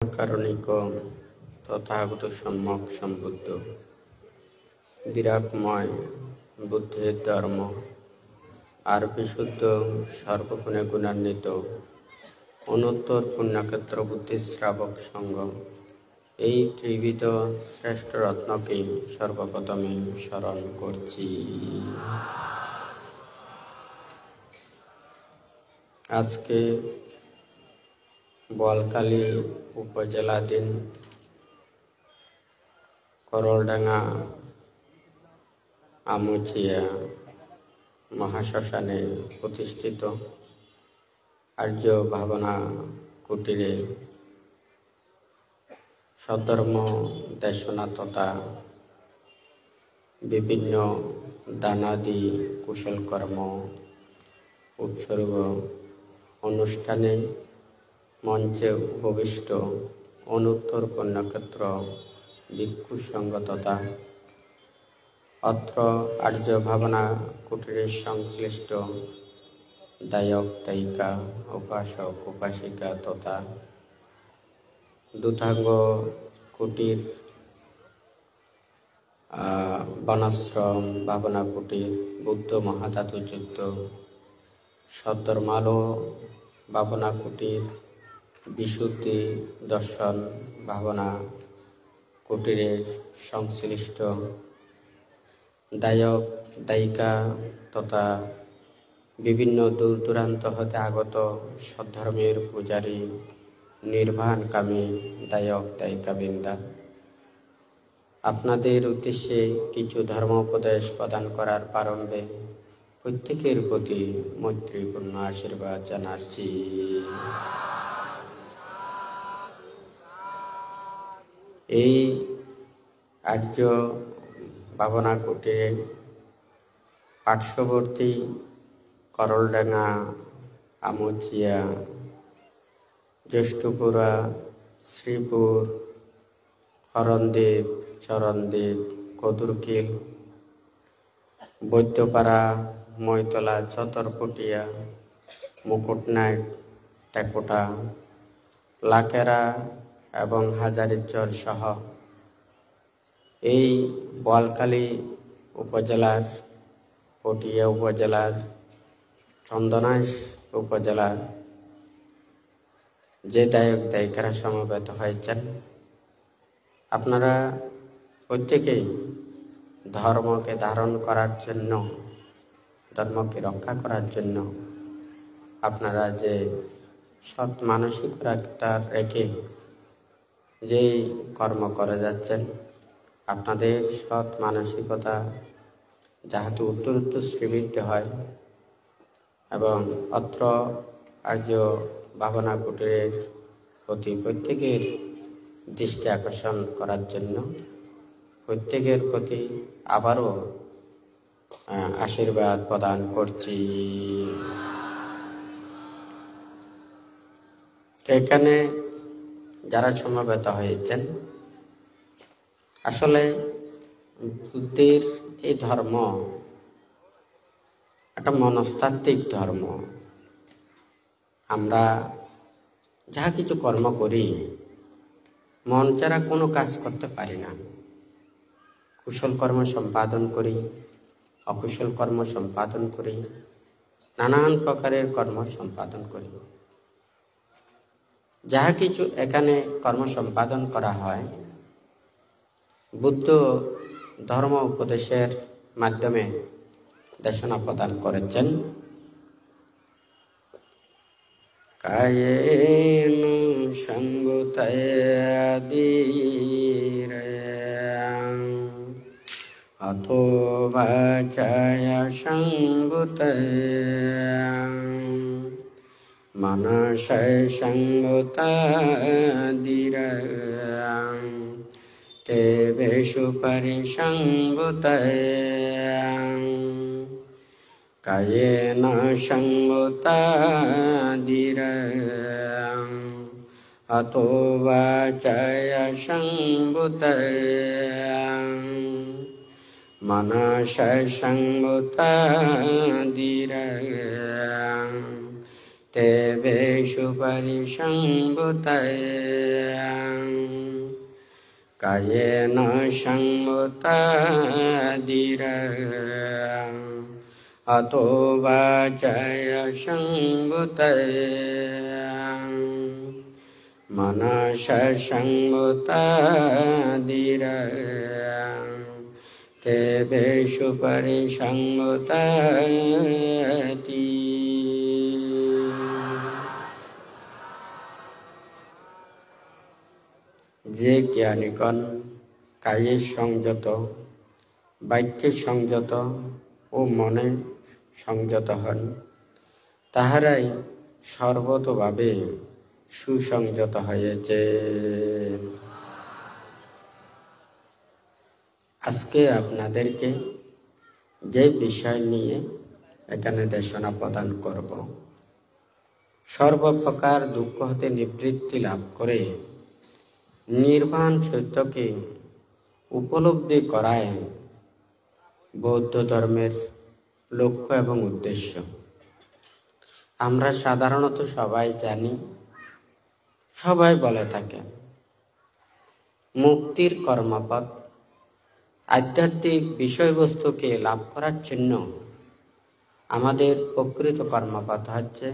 কারণিক তথাগত সম্যক সম্বুদ্ধ বিরাটময় বুদ্ধির ধর্ম আর বিশুদ্ধ সর্বগুণে গুণান্বিত অনুত্তর পুণ্যক্ষেত্র বুদ্ধিশ্রাবক সঙ্গ এই ত্রিবিধ শ্রেষ্ঠ রত্নকে সর্বপ্রথমে স্মরণ করছি। আজকে বোয়ালখালী উপজেলাধীন করলডাঙ্গা আমুচিয়া মহাশ্মশানে প্রতিষ্ঠিত আর্য ভাবনা কুটিরে সধর্ম দেশনা তথা বিভিন্ন দানাদি কুশলকর্ম উৎসর্গ অনুষ্ঠানে মঞ্চে উপবিষ্ট অনুত্তর পুণ্যক্ষেত্র ভিক্ষু সংঘ তথা অত্র আর্য ভাবনা কুটিরের সংশ্লিষ্ট দায়ক দায়িকা উপাসক উপাসিকা তথা দুধাঙ্গ কুটির বনাশ্রম ভাবনা কুটির বুদ্ধ মহাধাতুযুক্ত সদ্ধর্মালো ভাবনা কুটির বিশুদ্ধি দর্শন ভাবনা কুটিরের সংশ্লিষ্ট দায়ক দায়িকা তথা বিভিন্ন দূর দূরান্ত হতে আগত সদ্ধর্মের পূজারী নির্বাণকামী দায়ক দায়িকাবৃন্দা, আপনাদের উদ্দেশ্যে কিছু ধর্মোপদেশ প্রদান করার প্রারম্ভে প্রত্যেকের প্রতি মৈত্রীপূর্ণ আশীর্বাদ জানাচ্ছি। এই আর্য ভাবনা কুটিরে পার্শ্ববর্তী করলডাঙ্গা আমুচিয়া জ্যেষ্ঠপুরা শ্রীপুর করণদ্বীপ চরণদ্বীপ কদুরকিল বৈদ্যপাড়া মৈতলা চতরপটিয়া মুকুটনাইট টেকোটা লাকেরা এবং হাজারীচর সহ এই বোয়ালখালী উপজেলার পটিয়া উপজেলার চন্দনাইশ উপজেলার যে দায়ক দায়িকারা সমবেত হয়েছেন, আপনারা প্রত্যেকেই ধর্মকে ধারণ করার জন্য, ধর্মকে রক্ষা করার জন্য আপনারা যে সৎ মানসিকতা রেখে যেই কর্ম করে যাচ্ছেন, আপনাদের সৎ মানসিকতা যাহাতে উত্তরোত্তর শ্রীবৃদ্ধি হয় এবং অত্র আর্য ভাবনা কুটিরের প্রতি প্রত্যেকের দৃষ্টি আকর্ষণ করার জন্য প্রত্যেকের প্রতি আবারও আশীর্বাদ প্রদান করছি। এখানে যারা সমবেত হয়েছেন, আসলে বুদ্ধের এই ধর্ম একটা মনস্তাত্ত্বিক ধর্ম। আমরা যাহা কিছু কর্ম করি মন ছাড়া কোনো কাজ করতে পারি না। কুশল কর্ম সম্পাদন করি, অকুশল কর্ম সম্পাদন করি, নানান প্রকারের কর্ম সম্পাদন করি। যাহা কিছু এখানে কর্ম সম্পাদন করা হয় বুদ্ধ ধর্ম উপদেশের মাধ্যমে দেশনা প্রদান করেছেন। কায়েন সঙ্গুতয়াদিরে অথো বাচায়া সঙ্গুতয়া মানসায় সঙ্গুতাদিরে তেবেশু পরিসঙ্গুতয়া কায়েন সঙ্গুতাদিরে অথো বাচায়া সঙ্গুতয়া মানসায় সঙ্গুতাদিরে তেবে সুপরিশং ভূতায় কায়েন সংভূতাদিরা অতো বাচায় সংভূতায় মনসা সংভূতাদিরা তেবে সুপরিশং ভূতাতি। যে জ্ঞানীগণ কায়ে সংযত, বাক্যে সংযত ও মনে সংযত হন, তাহারাই সর্বতোভাবে সুসংযত হয়েছে। আজকে আপনাদেরকে যে বিষয় নিয়ে এখানে দেশনা প্রদান করব, সর্বপ্রকার দুঃখ হতে নিবৃত্তি লাভ করে নির্বাণ সত্যকে উপলব্ধি করায় বৌদ্ধ ধর্মের লক্ষ্য এবং উদ্দেশ্য। আমরা সাধারণত সবাই জানি, সবাই বলে থাকেন, মুক্তির কর্মপথ আধ্যাত্মিক বিষয়বস্তুকে লাভ করার জন্য আমাদের প্রকৃত কর্মপথ হচ্ছে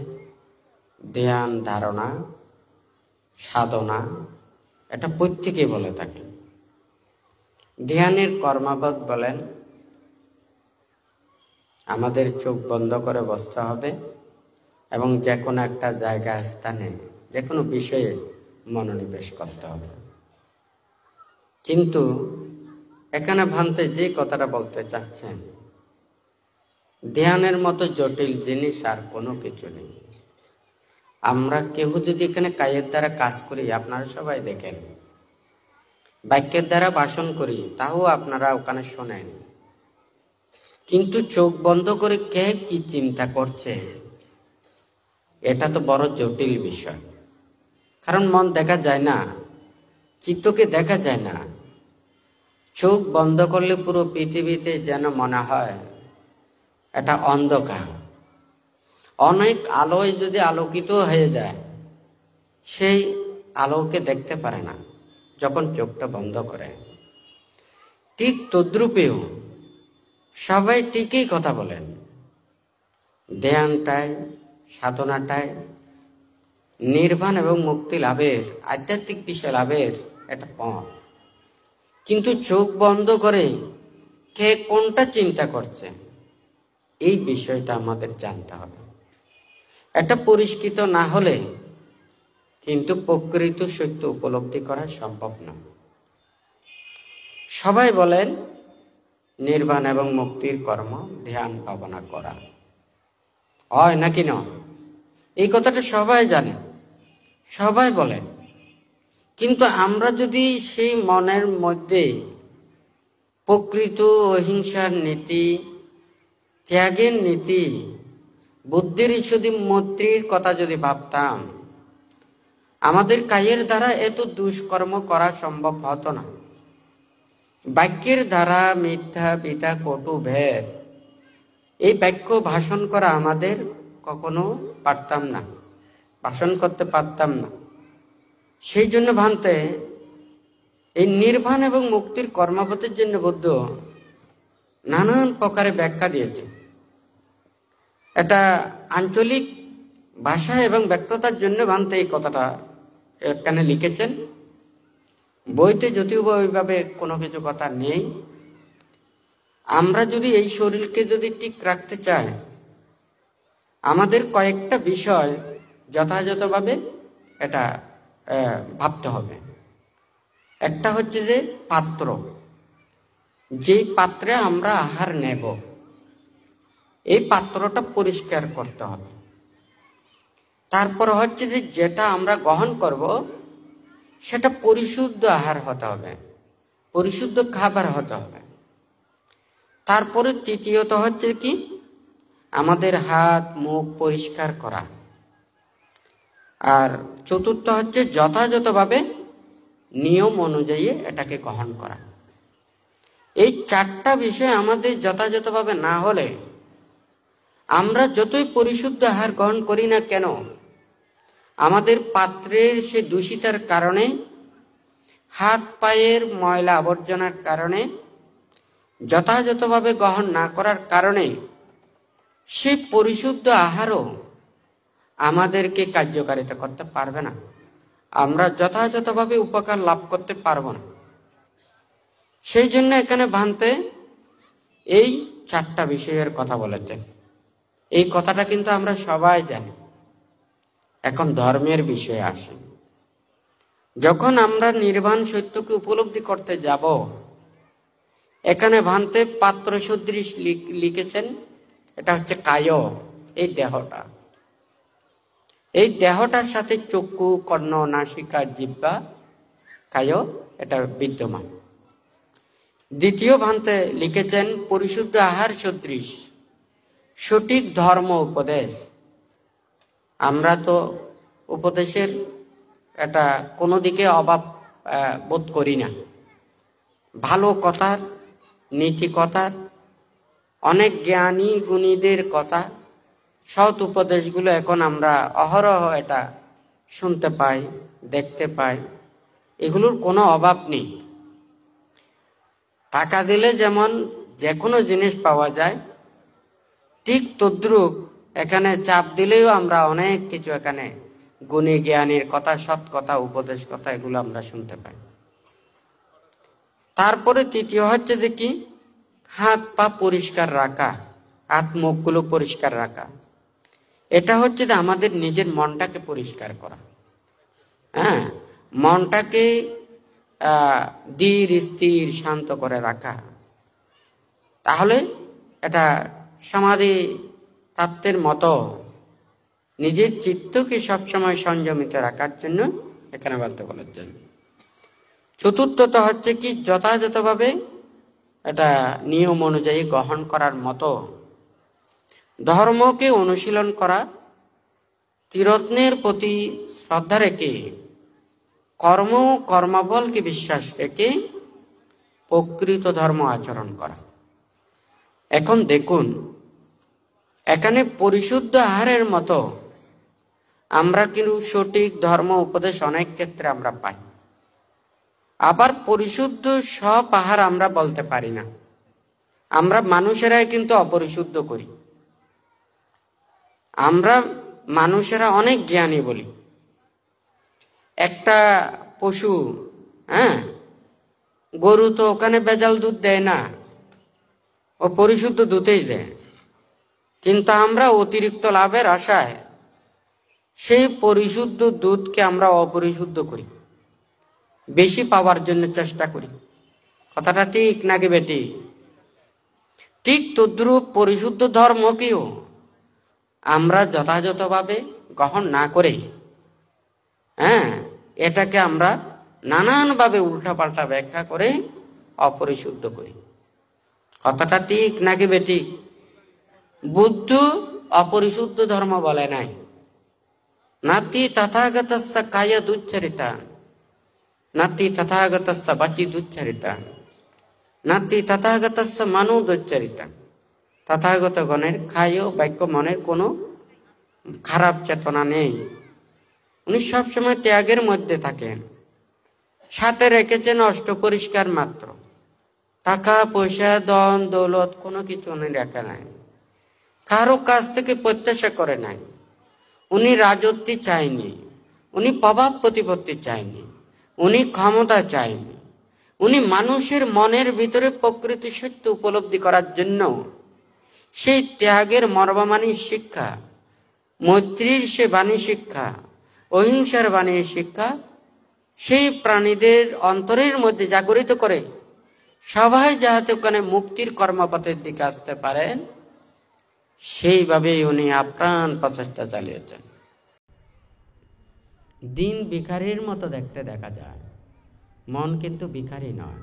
ধ্যান ধারণা সাধনা। এটা প্রত্যেকে বলে থাকে। ধ্যানের কর্মপথ বলেন আমাদের চোখ বন্ধ করে বসতে হবে এবং যে কোনো একটা জায়গা স্থানে যে কোনো বিষয়ে মনোনিবেশ করতে হবে। কিন্তু এখানে ভান্তে যে কথাটা বলতে চাচ্ছেন, ধ্যানের মতো জটিল জিনিস আর কোনো কিছু নেই। আমরা কেউ যদি এখানে কায়ের দ্বারা কাজ করি, আপনারা সবাই দেখেন, বাক্যের দ্বারা ভাষণ করি, তাও আপনারা ওখানে শোনেন, কিন্তু চোখ বন্ধ করে কে কি চিন্তা করছে এটা তো বড় জটিল বিষয়। কারণ মন দেখা যায় না, চিত্তকে দেখা যায় না। চোখ বন্ধ করলে পুরো পৃথিবীতে যেন মনে হয় এটা অন্ধকার। অনেক আলোয় যদি আলোকিত হয়ে যায়, সেই আলোকে দেখতে পারে না যখন চোখটা বন্ধ করে। ঠিক তদ্রূপেও সবাই ঠিকই কথা বলেন, ধ্যানটায় সাধনাটায় নির্বাণ এবং মুক্তি লাভের, আধ্যাত্মিক বিষয় লাভের একটা পথ। কিন্তু চোখ বন্ধ করে কে কোনটা চিন্তা করছে, এই বিষয়টা আমাদের জানতে হবে। এটা পরিষ্কৃত না হলে কিন্তু প্রকৃত সত্য উপলব্ধি করা সম্ভব না। সবাই বলেন নির্বাণ এবং মুক্তির কর্ম ধ্যান ভাবনা করা হয় নাকি না, এই কথাটা সবাই জানে, সবাই বলেন। কিন্তু আমরা যদি সেই মনের মধ্যে প্রকৃত অহিংসার নীতি, ত্যাগের নীতি, বুদ্ধির যদি মৈত্রীর কথা যদি ভাবতাম, আমাদের কায়ের দ্বারা এত দুষ্কর্ম করা সম্ভব হতো না। বাক্যের দ্বারা মিথ্যা পিতা কটু ভেদ, এই বাক্য ভাষণ করা আমাদের কখনো পারতাম না, ভাষণ করতে পারতাম না। সেই জন্য ভান্তে এই নির্বাণ এবং মুক্তির কর্মপথের জন্য বুদ্ধ নানান প্রকারে ব্যাখ্যা দিয়েছে। এটা আঞ্চলিক ভাষা এবং ব্যক্ততার জন্য ভান্তে এই কথাটা এখানে লিখেছেন। বইতে যদিও ওইভাবে কোনো কিছু কথা নেই। আমরা যদি এই শরীরকে যদি ঠিক রাখতে চাই, আমাদের কয়েকটা বিষয় যথাযথভাবে এটা ভাবতে হবে। একটা হচ্ছে যে পাত্র, যেই পাত্রে আমরা আহার নেব, এই পাত্রটা পরিষ্কার করতে হবে। তারপর হচ্ছে যে যেটা আমরা গ্রহণ করব সেটা পরিশুদ্ধ আহার হতে হবে, পরিশুদ্ধ খাবার হতে হবে। তারপরে তৃতীয়ত হচ্ছে কি, আমাদের হাত মুখ পরিষ্কার করা। আর চতুর্থ হচ্ছে যথাযথভাবে নিয়ম অনুযায়ী এটাকে গ্রহণ করা। এই চারটা বিষয় আমাদের যথাযথভাবে না হলে আমরা যতই পরিশুদ্ধ আহার গ্রহণ করি না কেন, আমাদের পাত্রের সে দূষিতার কারণে, হাত পায়ের ময়লা আবর্জনার কারণে, যথাযথভাবে গ্রহণ না করার কারণে সেই পরিশুদ্ধ আহারও আমাদেরকে কার্যকারিতা করতে পারবে না। আমরা যথাযথভাবে উপকার লাভ করতে পারবো না। সেই জন্য এখানে ভান্তে এই 4টা বিষয়ের কথা বলেছেন। এই কথাটা কিন্তু আমরা সবাই জানি। এখন ধর্মের বিষয়ে আসি। যখন আমরা নির্বাণ সত্যকে উপলব্ধি করতে যাব, এখানে ভান্তে পাত্র সদৃশ লিখেছেন, এটা হচ্ছে কায়, এই দেহটা। এই দেহটার সাথে চক্ষু, কর্ণ, নাসিকা, জিহ্বা, কায় এটা বিদ্যমান। দ্বিতীয় ভান্তে লিখেছেন পরিশুদ্ধ আহার সদৃশ সঠিক ধর্ম উপদেশ। আমরা তো উপদেশের এটা কোনো দিকে অভাব বোধ করি না। ভালো কথার, নীতি কথার, অনেক জ্ঞানী গুণীদের কথা, সৎ উপদেশগুলো এখন আমরা অহরহ এটা শুনতে পাই, দেখতে পাই। এগুলোর কোনো অভাব নেই। টাকা দিলে যেমন যে কোনো জিনিস পাওয়া যায়, ঠিক তদ্রূপ এখানে চাপ দিলেও আমরা অনেক কিছু এখানে গুণী জ্ঞানীর কথা, সৎ কথা, উপদেশ কথা এগুলো আমরা শুনতে পাই। তারপরে তৃতীয় হচ্ছে যে কি, হাত পা পরিষ্কার রাখা, হাত মুখগুলো পরিষ্কার রাখা। এটা হচ্ছে যে আমাদের নিজের মনটাকে পরিষ্কার করা। হ্যাঁ, মনটাকে ধীর স্থির শান্ত করে রাখা। তাহলে এটা সমাধি প্রাপ্তের মতো নিজের চিত্তকে সবসময় সংযমিত রাখার জন্য এখানে বলতে বলেছেন। চতুর্থত হচ্ছে কি, যথাযথভাবে এটা নিয়ম অনুযায়ী গ্রহণ করার মতো ধর্মকে অনুশীলন করা, ত্রিরত্নের প্রতি শ্রদ্ধা রেখে, কর্মফলকে বিশ্বাস রেখে প্রকৃত ধর্ম আচরণ করা। এখন দেখুন, এখানে পরিশুদ্ধ আহারের মতো আমরা কিন্তু সঠিক ধর্ম উপদেশ অনেক ক্ষেত্রে আমরা পাই। আবার পরিশুদ্ধ সব আহার আমরা বলতে পারি না। আমরা মানুষেরাই কিন্তু অপরিশুদ্ধ করি। আমরা মানুষেরা অনেক জ্ঞানী বলি। একটা পশু, হ্যাঁ, গরু তো ওখানে ভেজাল দুধ দেয় না, ও পরিশুদ্ধ দুধেই দেয়। কিন্তু আমরা অতিরিক্ত লাভের আশায় সেই পরিশুদ্ধ দুধকে আমরা অপরিশুদ্ধ করি, বেশি পাওয়ার জন্য চেষ্টা করি। কথাটা ঠিক নাকি বেটি? ঠিক তদ্রূপ পরিশুদ্ধ ধর্মকেও আমরা যথাযথভাবে গ্রহণ না করে, হ্যাঁ, এটাকে আমরা নানানভাবে উল্টাপাল্টা ব্যাখ্যা করে অপরিশুদ্ধ করি। কথাটা ঠিক নাকি বেটি? বুদ্ধ অপরিশুদ্ধ ধর্ম বলে নাই। নাতি তথাগতস্য কায় দুচ্চরিতা, নাতি তথাগতস্য বাচি দুচ্চরিতা, নাতি তথাগতস্য মনো দুচ্চরিতা। তথাগত গণের কায় বাক্য মনের কোনো খারাপ চেতনা নেই। উনি সবসময় ত্যাগের মধ্যে থাকেন। সাথে রেখেছেন অষ্ট পরিষ্কার মাত্র। টাকা পয়সা, ধন দৌলত কোনো কিছু উনি রেখে নাই। কারো কাছ থেকে প্রত্যাশা করে নাই। উনি রাজত্ব চাইনি, উনি প্রভাব প্রতিপত্তি চাইনি, উনি ক্ষমতা চাইনি। উনি মানুষের মনের ভিতরে প্রকৃতি সত্য উপলব্ধি করার জন্য সেই ত্যাগের মর্মবাণী শিক্ষা, মৈত্রীর সে বাণী শিক্ষা, অহিংসার বাণী শিক্ষা সেই প্রাণীদের অন্তরের মধ্যে জাগরিত করে সবাই যাহাতে ওখানে মুক্তির কর্মপথের দিকে আসতে পারেন, সেইভাবেই উনি আপ্রাণ প্রচেষ্টা চালিয়েছেন। দিন ভিখারির মতো দেখতে দেখা যায়, মন কিন্তু ভিখারি নয়।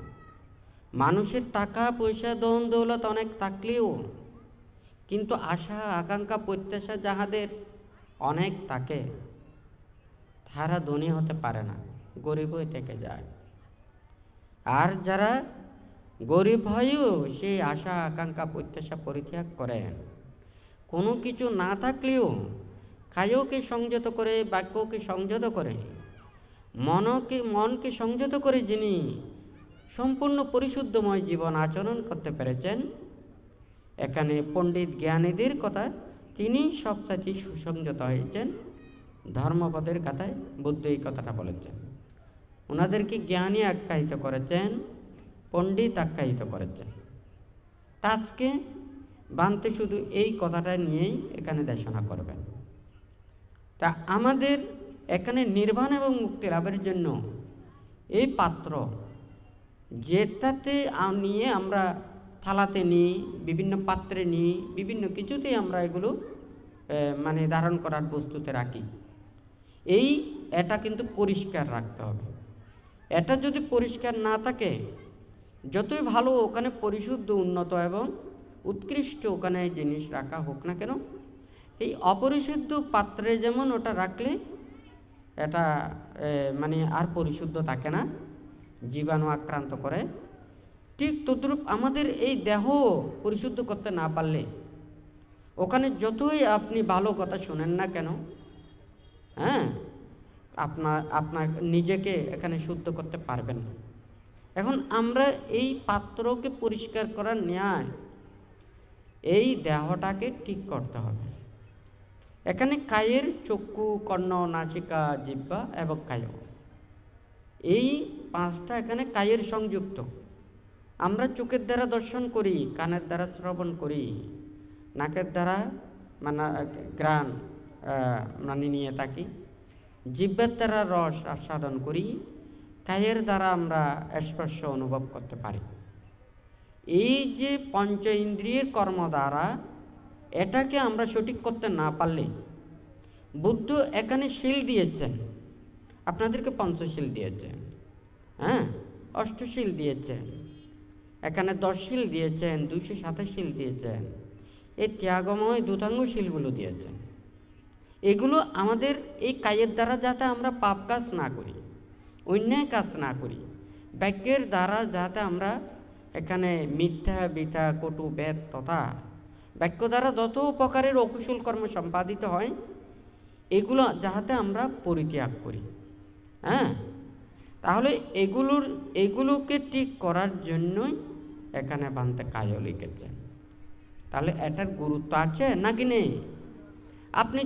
মানুষের টাকা পয়সা, ধন দৌলত অনেক থাকলেও কিন্তু আশা আকাঙ্ক্ষা প্রত্যাশা যাহাদের অনেক থাকে, তারা ধনী হতে পারে না, গরিব হয়ে থেকে যায়। আর যারা গরিব হয়েও সেই আশা আকাঙ্ক্ষা প্রত্যাশা পরিত্যাগ করেন, কোনো কিছু না থাকলেও কায়কে সংযত করে, বাক্যকে সংযত করে, মনকে সংযত করে যিনি সম্পূর্ণ পরিশুদ্ধময় জীবন আচরণ করতে পেরেছেন, এখানে পণ্ডিত জ্ঞানীদের কথা তিনি সবচাইতে সুসংযত হয়েছেন। ধর্মপদের কথায় বুদ্ধ এই কথাটা বলেছেন। ওনাদেরকে জ্ঞানী আখ্যায়িত করেছেন, পণ্ডিত আখ্যায়িত করেছেন। আজকে বান্তে শুধু এই কথাটা নিয়েই এখানে দেশনা করবেন। তা আমাদের এখানে নির্বাণ এবং মুক্তি লাভের জন্য এই পাত্র যেটাতে নিয়ে আমরা থালাতে নিই, বিভিন্ন পাত্রে নিই, বিভিন্ন কিছুতেই আমরা এগুলো মানে ধারণ করার বস্তুতে রাখি, এটা কিন্তু পরিষ্কার রাখতে হবে। এটা যদি পরিষ্কার না থাকে, যতই ভালো ওখানে পরিশুদ্ধ, উন্নত এবং উৎকৃষ্ট ওখানে জিনিস রাখা হোক না কেন, এই অপরিশুদ্ধ পাত্রে যেমন ওটা রাখলে এটা মানে আর পরিশুদ্ধ থাকে না, জীবাণু আক্রান্ত করে, ঠিক তদ্রূপ আমাদের এই দেহ পরিশুদ্ধ করতে না পারলে ওখানে যতই আপনি ভালো কথা শোনেন না কেন, আপনার নিজেকে এখানে শুদ্ধ করতে পারবেন না। এখন আমরা এই পাত্রকে পরিষ্কার করার ন্যায় এই দেহটাকে ঠিক করতে হবে। এখানে কায়ের চক্ষু, কর্ণ, নাসিকা, জিহ্বা এবং কায়, এই পাঁচটা এখানে কায়ের সংযুক্ত। আমরা চোখের দ্বারা দর্শন করি, কানের দ্বারা শ্রবণ করি, নাকের দ্বারা ঘ্রাণ নিয়ে থাকি, জিহ্বার দ্বারা রস আস্বাদন করি, কায়ের দ্বারা আমরা স্পর্শ অনুভব করতে পারি। এই যে পঞ্চ ইন্দ্রিয়ের কর্ম দ্বারা এটাকে আমরা সঠিক করতে না পারলে, বুদ্ধ এখানে শিল দিয়েছেন, আপনাদেরকে পঞ্চশীল দিয়েছেন, অষ্টশীল দিয়েছেন, এখানে 10 শিল দিয়েছেন, 227 শিল দিয়েছেন, এই ত্যাগময় দূতাঙ্গ শিলগুলো দিয়েছেন। এগুলো আমাদের এই কায়ের দ্বারা যাতে আমরা পাপ কাজ না করি, অন্যায় কাজ না করি, বাক্যের দ্বারা যাতে আমরা এখানে মিথ্যা, বৃথা, কটু, বেদ তথা বাক্য দ্বারা যত প্রকারের অকুশল কর্ম সম্পাদিত হয়, এগুলো যাতে আমরা পরিত্যাগ করি। তাহলে এগুলোকে ঠিক করার জন্যই এখানে বান্তে কায় লিখেছেন। তাহলে এটার গুরুত্ব আছে নাকি নেই? আপনি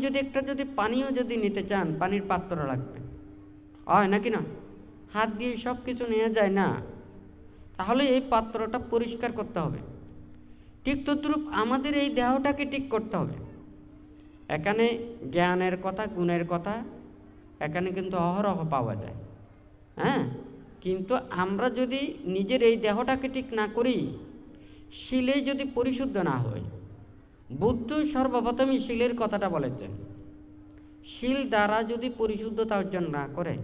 যদি পানিও যদি নিতে চান, পানির পাত্র লাগবে, হয় নাকি না? হাত দিয়ে সব কিছু নিয়ে যায় না, তাহলে এই পাত্রটা পরিষ্কার করতে হবে। ঠিক তদ্রূপ আমাদের এই দেহটাকে ঠিক করতে হবে। এখানে জ্ঞানের কথা, গুণের কথা এখানে কিন্তু অহরহ পাওয়া যায়, কিন্তু আমরা যদি নিজের এই দেহটাকে ঠিক না করি, শিলে যদি পরিশুদ্ধ না হয়, বুদ্ধ সর্বপ্রথমই শিলের কথাটা বলেছেন। শিল দ্বারা যদি পরিশুদ্ধতা অর্জন না করে,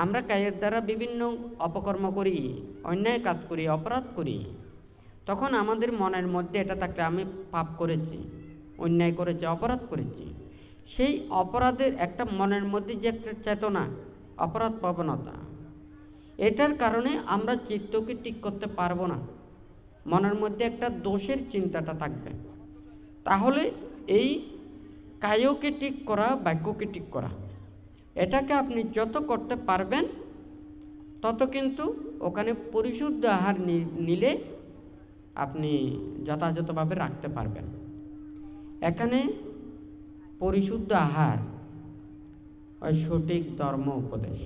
আমরা কায়ের দ্বারা বিভিন্ন অপকর্ম করি, অন্যায় কাজ করি, অপরাধ করি, তখন আমাদের মনের মধ্যে এটা থাকলে আমি পাপ করেছি, অন্যায় করেছি, অপরাধ করেছি, সেই অপরাধের একটা মনের মধ্যে যে একটা চেতনা, অপরাধ প্রবণতা, এটার কারণে আমরা চিত্তকে ঠিক করতে পারবো না, মনের মধ্যে একটা দোষের চিন্তাটা থাকবে। তাহলে এই কায়কে ঠিক করা, বাক্যকে ঠিক করা, এটাকে আপনি যত করতে পারবেন তত কিন্তু ওখানে পরিশুদ্ধ আহার নিলে আপনি যথাযথভাবে রাখতে পারবেন। এখানে পরিশুদ্ধ আহার ওই সঠিক ধর্ম উপদেশ।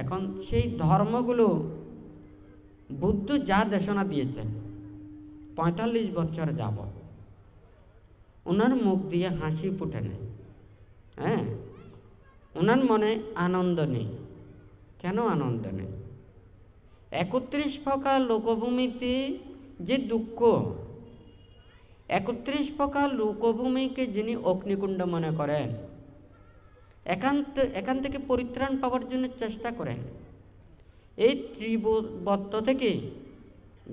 এখন সেই ধর্মগুলো বুদ্ধ যা দেশনা দিয়েছেন 45 বছর যাবৎ, ওনার মুখ দিয়ে হাসি ফুটে নেই, ওনার মনে আনন্দ নেই। কেন আনন্দ নেই? 31 প্রকার লোকভূমিতে যে দুঃখ, 31 প্রকার লোকভূমিকে যিনি অগ্নিকুণ্ড মনে করেন, এখান থেকে পরিত্রাণ পাওয়ার জন্য চেষ্টা করেন। এই ত্রিবত্ত থেকে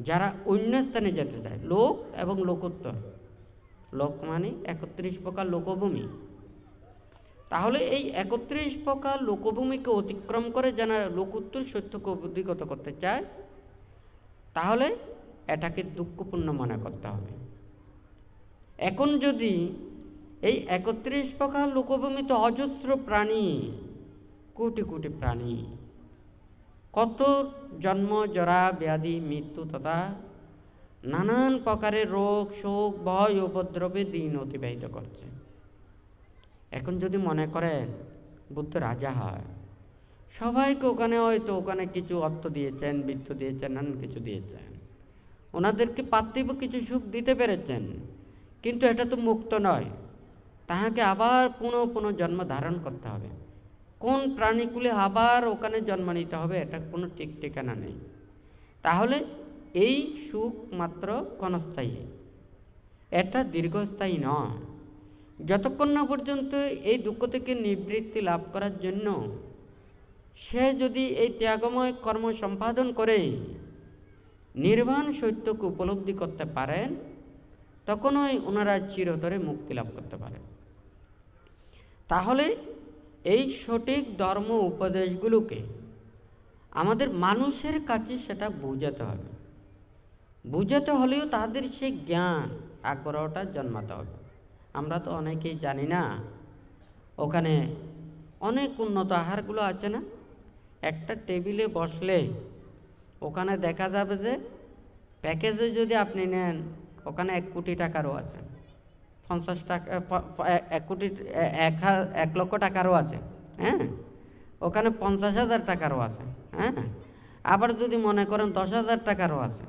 যারা অন্য স্থানে যেতে চায়, লোক এবং লোকোত্তর, লোক মানে 31 প্রকার লোকভূমি, তাহলে এই 31 প্রকার লোকভূমিকে অতিক্রম করে যারা লোকোত্তর সত্যকে অধিগত করতে চায়, তাহলে এটাকে দুঃখপূর্ণ মনে করতে হবে। এখন যদি এই ৩১ প্রকার লোকভূমিতে অজস্র প্রাণী, কোটি কোটি প্রাণী, কত জন্ম, জরা, ব্যাধি, মৃত্যু তথা নানান প্রকারের রোগ, শোক, ভয়, উপদ্রবে দিন অতিবাহিত করছে। এখন যদি মনে করেন বুদ্ধ রাজা হয়, সবাইকে ওখানে হয়তো ওখানে কিছু অর্থ দিয়েছেন, বৃত্ত দিয়েছেন, নানান কিছু দিয়েছেন, ওনাদেরকে পার্থিব কিছু সুখ দিতে পেরেছেন, কিন্তু এটা তো মুক্ত নয়, তাহাকে আবার পুনঃ জন্ম ধারণ করতে হবে। কোন প্রাণীকুলে আবার ওখানে জন্ম নিতে হবে, এটা কোনো ঠিক ঠিকানা নেই। তাহলে এই সুখ মাত্র ক্ষণস্থায়ী, এটা দীর্ঘস্থায়ী নয়। যতক্ষণ না পর্যন্ত এই দুঃখ থেকে নিবৃত্তি লাভ করার জন্য সে যদি এই ত্যাগময় কর্ম সম্পাদন করে নির্বাণ সত্যকে উপলব্ধি করতে পারেন, তখনই ওনারা চিরতরে মুক্তি লাভ করতে পারেন। তাহলে এই সঠিক ধর্ম উপদেশগুলোকে আমাদের মানুষের কাছে সেটা বোঝাতে হবে। বুঝাতে হলেও তাদের সেই জ্ঞান আগ্রহটা জন্মাতে হবে। আমরা তো অনেকেই জানি না, ওখানে অনেক উন্নত আহারগুলো আছে না, একটা টেবিলে বসলে ওখানে দেখা যাবে যে প্যাকেজে যদি আপনি নেন ওখানে 1 কোটি টাকারও আছে, 50 টাকা, 1 লক্ষ টাকারও আছে, হ্যাঁ, ওখানে 50,000 টাকারও আছে, হ্যাঁ, আবার যদি মনে করেন 10,000 টাকারও আছে,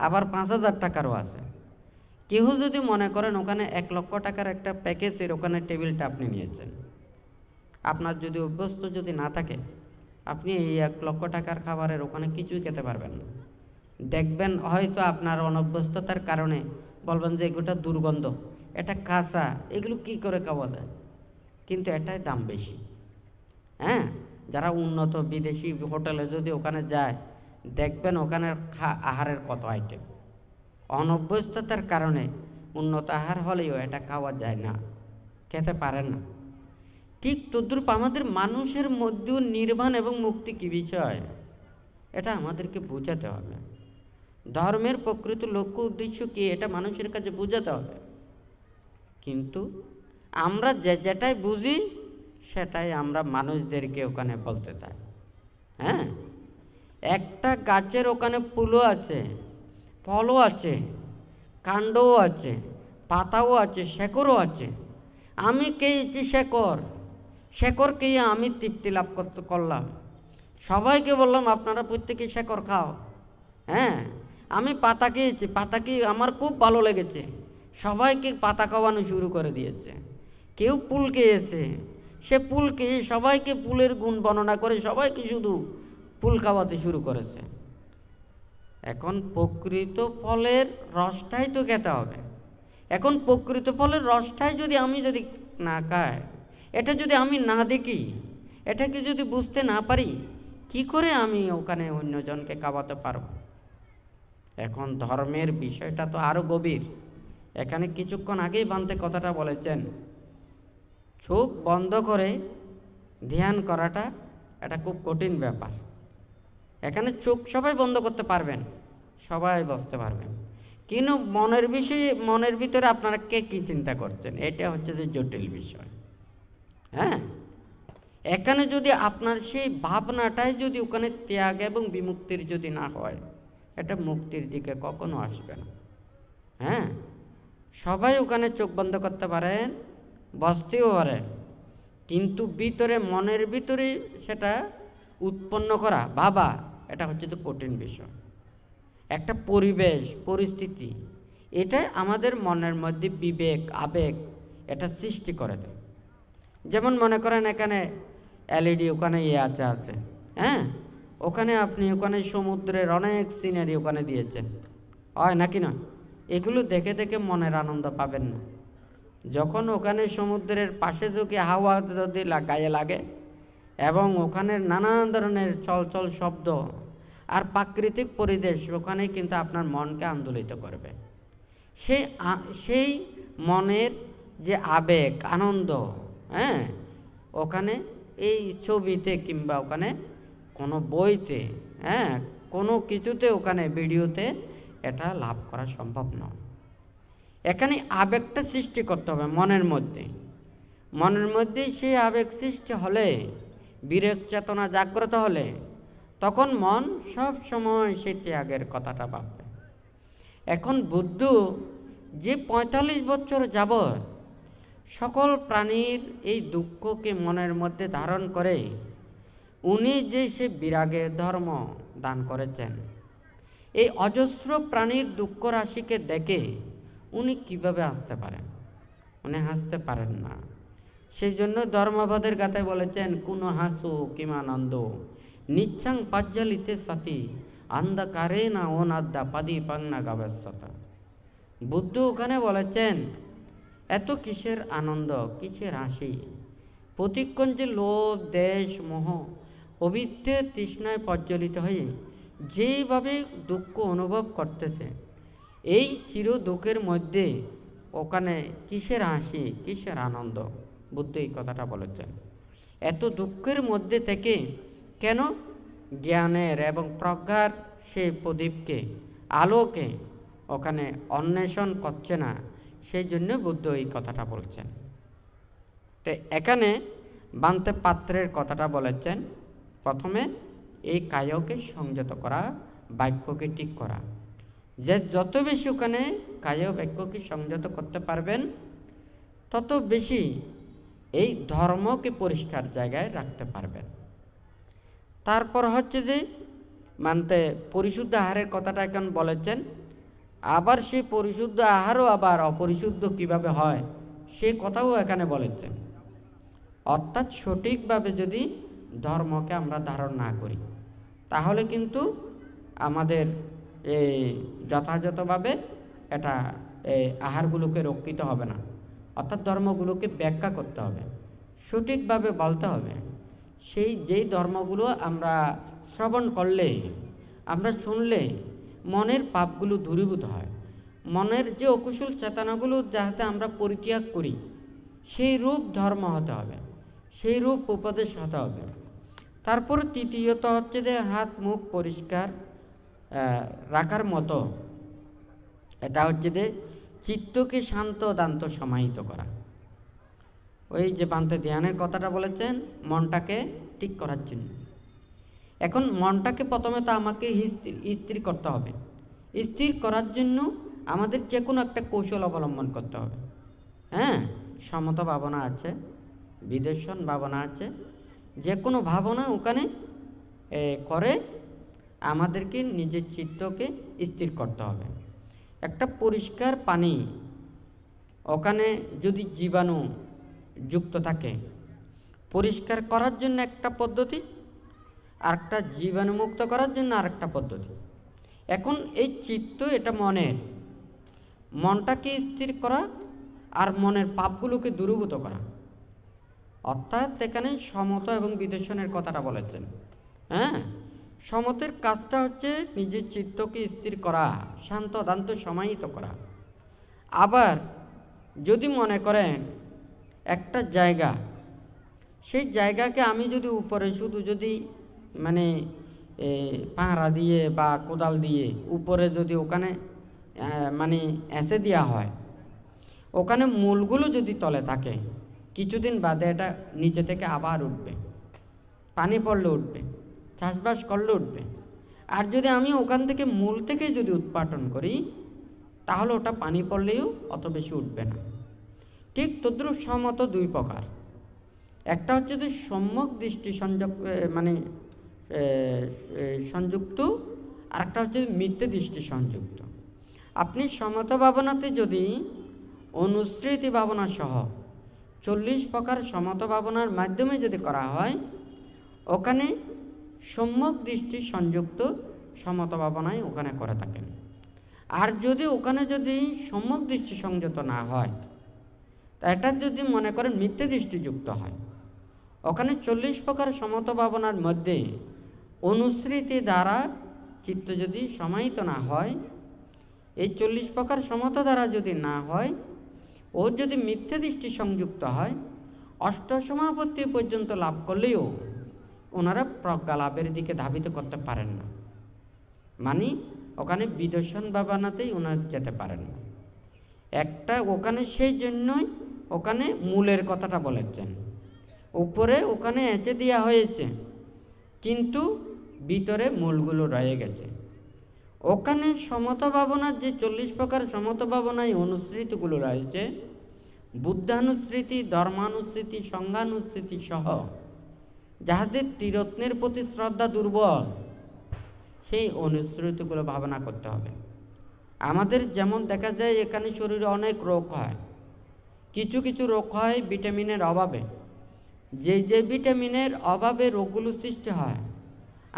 আবার 5,000 টাকারও আছে। কেউ যদি মনে করেন ওখানে 1 লক্ষ টাকার একটা প্যাকেজের ওখানে টেবিলটা আপনি নিয়েছেন, আপনার যদি অভ্যস্ত যদি না থাকে, আপনি এই 1 লক্ষ টাকার খাবারের ওখানে কিছুই খেতে পারবেন না। দেখবেন হয়তো আপনার অনভ্যস্ততার কারণে বলবেন যে এগুলোটা দুর্গন্ধ, এটা কাঁচা, এগুলো কি করে খাওয়া যায়, কিন্তু এটাই দাম বেশি। হ্যাঁ, যারা উন্নত বিদেশি হোটেলে যদি ওখানে যায়, দেখবেন ওখানে আহারের কত আইটেম। অনভ্যস্ততার কারণে উন্নত আহার হলেও এটা খাওয়া যায় না, খেতে পারেন না। ঠিক তদ্রূপ আমাদের মানুষের মধ্যেও নির্বাণ এবং মুক্তি কী বিষয়, এটা আমাদেরকে বোঝাতে হবে। ধর্মের প্রকৃত লক্ষ্য উদ্দেশ্য কি, এটা মানুষের কাছে বোঝাতে হবে। কিন্তু আমরা যেটাই বুঝি সেটাই আমরা মানুষদেরকে ওখানে বলতে চাই। হ্যাঁ, একটা গাছের ওখানে ফুলও আছে, ফলও আছে, কাণ্ডও আছে, পাতাও আছে, শেকড়ও আছে। আমি খেয়েছি শেকড় খেয়ে আমি তৃপ্তি লাভ করলাম, সবাইকে বললাম আপনারা প্রত্যেকে শেকড় খাও। হ্যাঁ, আমি পাতা খেয়েছি, পাতা খেয়ে আমার খুব ভালো লেগেছে, সবাইকে পাতা খাওয়ানো শুরু করে দিয়েছে। কেউ ফুল খেয়েছে, সে ফুল খেয়ে সবাইকে ফুলের গুণ বর্ণনা করে সবাইকে শুধু ফুল খাওয়াতে শুরু করেছে। এখন প্রকৃত ফলের রসটাই তো খেতে হবে। এখন প্রকৃত ফলের রসটাই যদি আমি না খাই, এটা যদি আমি না দেখি, এটাকে যদি বুঝতে না পারি, কি করে আমি ওখানে অন্যজনকে খাওয়াতে পারব? এখন ধর্মের বিষয়টা তো আরও গভীর। এখানে কিছুক্ষণ আগেই বান্তে কথাটা বলেছেন, চোখ বন্ধ করে ধ্যান করাটা এটা খুব কঠিন ব্যাপার। এখানে চোখ সবাই বন্ধ করতে পারবেন, সবাই বসতে পারবেন, কিন্তু মনের ভিতরে আপনারা কে কী চিন্তা করছেন, এটা হচ্ছে যে জটিল বিষয়। হ্যাঁ, এখানে যদি আপনার সেই ভাবনাটাই যদি ওখানে ত্যাগ এবং বিমুক্তির যদি না হয়, এটা মুক্তির দিকে কখনো আসবে না। হ্যাঁ, সবাই ওখানে চোখ বন্ধ করতে পারেন, বসতেও পারেন, কিন্তু ভিতরে মনের ভিতরে সেটা উৎপন্ন করা ভাবা, এটা হচ্ছে তো কঠিন বিষয়। একটা পরিবেশ পরিস্থিতি, এটা আমাদের মনের মধ্যে বিবেক আবেগ এটা সৃষ্টি করে দেয়। যেমন মনে করেন এখানে এলইডি ওখানে আছে, হ্যাঁ, ওখানে আপনি ওখানে সমুদ্রের অনেক সিনারি ওখানে দিয়েছেন, হয় নাকি না? এগুলো দেখে দেখে মনের আনন্দ পাবেন না। যখন ওখানে সমুদ্রের পাশে যদি হাওয়া যদি গায়ে লাগে এবং ওখানে নানান ধরনের চলচল শব্দ আর প্রাকৃতিক পরিবেশ, ওখানে কিন্তু আপনার মনকে আন্দোলিত করবে। সেই মনের যে আবেগ আনন্দ, হ্যাঁ, ওখানে এই ছবিতে কিংবা ওখানে কোনো বইতে, হ্যাঁ, কোনো কিছুতে ওখানে ভিডিওতে এটা লাভ করা সম্ভব নয়। এখানে আবেগটা সৃষ্টি করতে হবে মনের মধ্যে। মনের মধ্যে সেই আবেগ সৃষ্টি হলে, বিবেক চেতনা জাগ্রত হলে, তখন মন সব সময় সেই ত্যাগের কথাটা ভাববে। এখন বুদ্ধ যে ৪৫ বছর যাবৎ সকল প্রাণীর এই দুঃখকে মনের মধ্যে ধারণ করে উনি যে সে বিরাগের ধর্ম দান করেছেন, এই অজস্র প্রাণীর দুঃখ রাশিকে দেখে উনি কিভাবে হাসতে পারেন? উনি হাসতে পারেন না। সেই জন্য ধর্মপদের গাথায় বলেছেন, কোনো হাসু কিমানন্দ নিচ্ছাং পাজ্জালিতে সাথী আন্ধাকারে না অনাদ্দা পাদি পাংনা গাবেশ্বতা। বুদ্ধ ওখানে বলেছেন, এত কিসের আনন্দ, কিসের হাসি? প্রতিক্ষণ যে লোভ, দেশ, মোহ, অবিদ্যের তৃষ্ণায় প্রজ্বলিত হয়ে যেইভাবে দুঃখ অনুভব করতেছে, এই চির দুঃখের মধ্যে ওখানে কিসের হাসি, কিসের আনন্দ? বুদ্ধ এই কথাটা বলেছেন। এত দুঃখের মধ্যে থেকে কেন জ্ঞানের এবং প্রজ্ঞার সে প্রদীপকে, আলোকে ওখানে অন্বেষণ করছে না? সেই জন্য বুদ্ধ এই কথাটা বলছেন। তো এখানে বান্তে পাত্রের কথাটা বলেছেন, প্রথমে এই কায়কে সংযত করা, বাক্যকে ঠিক করা। যে যত বেশি ওখানে কায় বাক্যকে সংযত করতে পারবেন, তত বেশি এই ধর্মকে পরিষ্কার জায়গায় রাখতে পারবেন। তারপর হচ্ছে যে মানতে পরিশুদ্ধ আহারের কথাটা এখন বলেছেন, আবার সেই পরিশুদ্ধ আহারও আবার অপরিশুদ্ধ কিভাবে হয় সে কথাও এখানে বলেছেন। অর্থাৎ সঠিকভাবে যদি ধর্মকে আমরা ধারণ না করি, তাহলে কিন্তু আমাদের যথাযথভাবে এটা আহারগুলোকে রক্ষিত হবে না। অর্থাৎ ধর্মগুলোকে ব্যাখ্যা করতে হবে, সঠিকভাবে বলতে হবে। যেই ধর্মগুলো আমরা শ্রবণ করলে, আমরা শুনলে মনের পাপগুলো দূরীভূত হয়, মনের যে অকুশল চেতনাগুলো যাতে আমরা পরিত্যাগ করি, সেই রূপ ধর্ম হতে হবে, সেই রূপ উপদেশ হতে হবে। তারপর তৃতীয়ত হচ্ছে যে হাত মুখ পরিষ্কার রাখার মতো, এটা হচ্ছে যে চিত্তকে শান্ত দান্ত সমাহিত করা। ওই যে পান্তে ধ্যানের কথাটা বলেছেন, মনটাকে ঠিক করার জন্য। এখন মনটাকে প্রথমে তো আমাকে স্থির করতে হবে। স্থির করার জন্য আমাদের যে কোনো একটা কৌশল অবলম্বন করতে হবে। হ্যাঁ, সমতা ভাবনা আছে, বিদর্শন ভাবনা আছে, যে কোনো ভাবনা ওখানে করে আমাদেরকে নিজের চিত্তকে স্থির করতে হবে। একটা পরিষ্কার পানি, ওখানে যদি জীবাণু যুক্ত থাকে, পরিষ্কার করার জন্য একটা পদ্ধতি, আর একটা জীবাণুমুক্ত করার জন্য আরেকটা পদ্ধতি। এখন এই চিত্ত, এটা মনটাকে স্থির করা আর মনের পাপগুলোকে দূরীভূত করা। অর্থাৎ এখানে সমতা এবং বিদর্শনের কথাটা বলেছেন। হ্যাঁ, সমতের কাজটা হচ্ছে নিজের চিত্তকে স্থির করা, শান্ত দান্ত সমাহিত করা। আবার যদি মনে করেন একটা জায়গা, সেই জায়গাকে আমি যদি উপরে শুধু যদি মানে পাহারা দিয়ে বা কোদাল দিয়ে উপরে যদি ওখানে মানে এসে দেওয়া হয়, ওখানে মূলগুলো যদি তলে থাকে, কিছুদিন বাদে এটা নিচে থেকে আবার উঠবে, পানি পড়লে উঠবে, চাষবাস করলে উঠবে। আর যদি আমি ওখান থেকে মূল থেকে যদি উৎপাদন করি, তাহলে ওটা পানি পড়লেও অত বেশি উঠবে না। ঠিক তদ্রূপ সমত দুই প্রকার। একটা হচ্ছে যে সম্যক দৃষ্টি সংযোগ মানে সংযুক্ত, আর একটা হচ্ছে মিথ্যে দৃষ্টি সংযুক্ত। আপনি সমত ভাবনাতে যদি অনুস্মৃতি ভাবনা সহ 40 প্রকার সমত ভাবনার মাধ্যমে যদি করা হয়, ওখানে সম্যক দৃষ্টি সংযুক্ত সমত ভাবনায় ওখানে করে থাকেন। আর যদি ওখানে যদি সম্যক দৃষ্টি সংযত না হয়, তা এটা যদি মনে করেন মিথ্যে দৃষ্টিযুক্ত হয়, ওখানে 40 প্রকার সমত ভাবনার মধ্যে অনুস্মৃতি দ্বারা চিত্ত যদি সমাহিত না হয়, এই 40 প্রকার সমতা দ্বারা যদি না হয়, ও যদি মিথ্যে দৃষ্টি সংযুক্ত হয়, অষ্টসমাপত্তি পর্যন্ত লাভ করলেও ওনারা প্রজ্ঞা লাভের দিকে ধাবিত করতে পারেন না। মানে ওখানে বিদর্শন ভাবনাতেই ওনারা যেতে পারেন না। একটা ওখানে সেই জন্যই ওখানে মূলের কথাটা বলেছেন, উপরে ওখানে এঁচে দেওয়া হয়েছে কিন্তু ভিতরে মূলগুলো রয়ে গেছে। ওখানে সমতা ভাবনার যে 40 প্রকার সমতা ভাবনায় অনুস্মৃতিগুলো রয়েছে, বুদ্ধানুস্মৃতি, ধর্মানুস্মৃতি, সংজ্ঞানুস্মৃতি সহ যাহাদের ত্রিরত্নের প্রতি শ্রদ্ধা দুর্বল, সেই অনুস্মৃতিগুলো ভাবনা করতে হবে। আমাদের যেমন দেখা যায় এখানে শরীরে অনেক রোগ হয়, কিছু কিছু রোগ হয় ভিটামিনের অভাবে। যে যে ভিটামিনের অভাবে রোগগুলো সৃষ্টি হয়,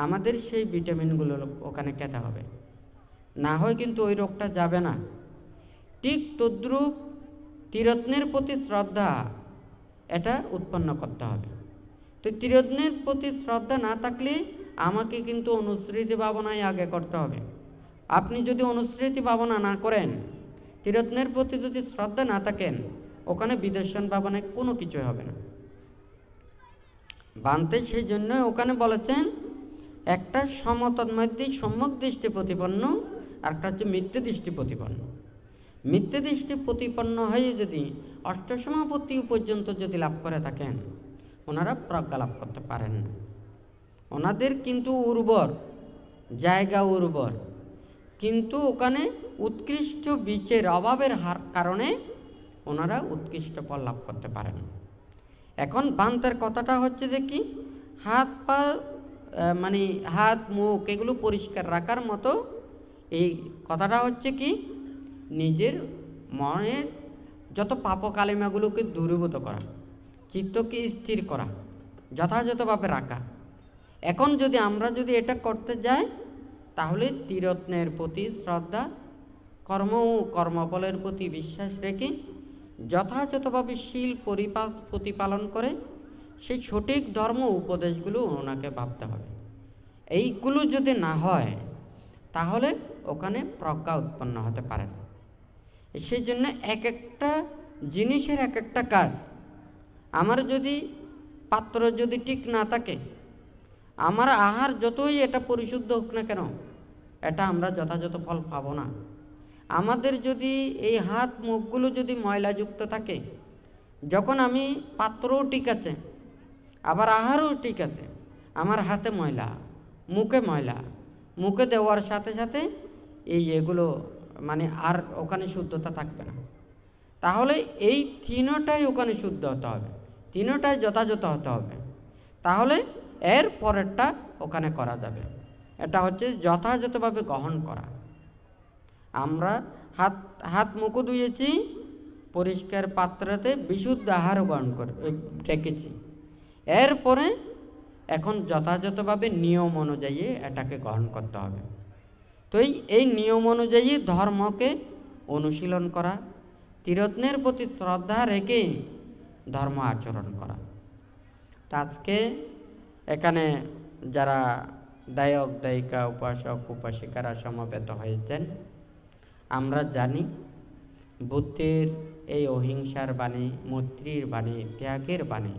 আমাদের সেই ভিটামিনগুলো ওখানে খেতে হবে, না হয় কিন্তু ওই রোগটা যাবে না। ঠিক তদ্রূপ ত্রিরত্নের প্রতি শ্রদ্ধা এটা উৎপন্ন করতে হবে। তো ত্রিরত্নের প্রতি শ্রদ্ধা না থাকলে আমাকে কিন্তু অনুস্মৃতি ভাবনাই আগে করতে হবে। আপনি যদি অনুস্মৃতি ভাবনা না করেন, ত্রিরত্নের প্রতি যদি শ্রদ্ধা না থাকেন, ওখানে বিদর্শন ভাবনায় কোনো কিছুই হবে না। বানতে সেই জন্য ওখানে বলেছেন একটা সমতার মধ্যে সম্যক দৃষ্টি প্রতিপন্ন, আর একটা হচ্ছে মিথ্যে দৃষ্টি প্রতিপন্ন। মিথ্যে দৃষ্টি প্রতিপন্ন হয়ে যদি অষ্টসমাপত্তি পর্যন্ত যদি লাভ করে থাকেন, ওনারা প্রজ্ঞা লাভ করতে পারেন না। ওনাদের কিন্তু উর্বর জায়গা, উর্বর, কিন্তু ওখানে উৎকৃষ্ট বীজের অভাবের কারণে ওনারা উৎকৃষ্ট ফল লাভ করতে পারেন না। এখন বান্তের কথাটা হচ্ছে যে কি, হাত পা মানে হাত মুখ এগুলো পরিষ্কার রাখার মতো এই কথাটা হচ্ছে কি, নিজের মনের যত পাপ কালিমাগুলোকে দূরীভূত করা, চিত্তকে স্থির করা, যথাযথভাবে রাখা। এখন যদি আমরা যদি এটা করতে যাই, তাহলে ত্রিরত্নের প্রতি শ্রদ্ধা, কর্ম ও কর্মফলের প্রতি বিশ্বাস রেখে যথাযথভাবে শীল প্রতিপালন করে সেই সঠিক ধর্ম উপদেশগুলো ওনাকে ভাবতে হবে। এইগুলো যদি না হয়, তাহলে ওখানে প্রজ্ঞা উৎপন্ন হতে পারে না। সেই জন্য এক একটা জিনিসের এক একটা কাজ। আমার যদি পাত্র যদি ঠিক না থাকে, আমার আহার যতই এটা পরিশুদ্ধ হোক না কেন, এটা আমরা যথাযথ ফল পাবো না। আমাদের যদি এই হাত মুখগুলো যদি ময়লাযুক্ত থাকে, যখন আমি পাত্রও ঠিক আছে, আবার আহারও ঠিক আছে, আমার হাতে ময়লা, মুখে ময়লা, মুখে দেওয়ার সাথে সাথে এগুলো মানে আর ওখানে শুদ্ধতা থাকবে না। তাহলে এই তিনটাই ওখানে শুদ্ধ হতে হবে, তিনটাই যথাযথ হতে হবে, তাহলে এর পরেরটা ওখানে করা যাবে। এটা হচ্ছে যথাযথভাবে গ্রহণ করা। আমরা হাত মুখও ধুয়েছি, পরিষ্কার পাত্রতে বিশুদ্ধ আহারও গ্রহণ করে রেখেছি, এরপরে এখন যথাযথভাবে নিয়ম অনুযায়ী এটাকে গ্রহণ করতে হবে। তো এই নিয়ম অনুযায়ী ধর্মকে অনুশীলন করা, ত্রিরত্নের প্রতি শ্রদ্ধা রেখে ধর্ম আচরণ করা। আজকে এখানে যারা দায়ক দায়িকা, উপাসক উপাসিকারা সমবেত হয়েছেন, আমরা জানি বুদ্ধের এই অহিংসার বাণী, মৈত্রীর বাণী, ত্যাগের বাণী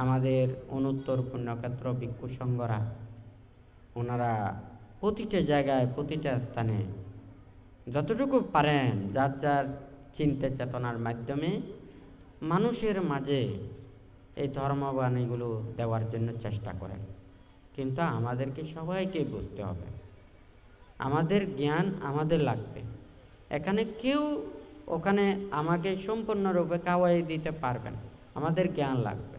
আমাদের অনুত্তর পুণ্যক্ষেত্র ভিক্ষু সংঘরা ওনারা প্রতিটা জায়গায়, প্রতিটা স্থানে যতটুকু পারেন যার যার চিন্তা চেতনার মাধ্যমে মানুষের মাঝে এই ধর্মবাণীগুলো দেওয়ার জন্য চেষ্টা করেন। কিন্তু আমাদেরকে সবাইকে বুঝতে হবে, আমাদের জ্ঞান আমাদের লাগবে। এখানে কেউ ওখানে আমাকে সম্পূর্ণরূপে খাওয়াই দিতে পারবেন, আমাদের জ্ঞান লাগবে।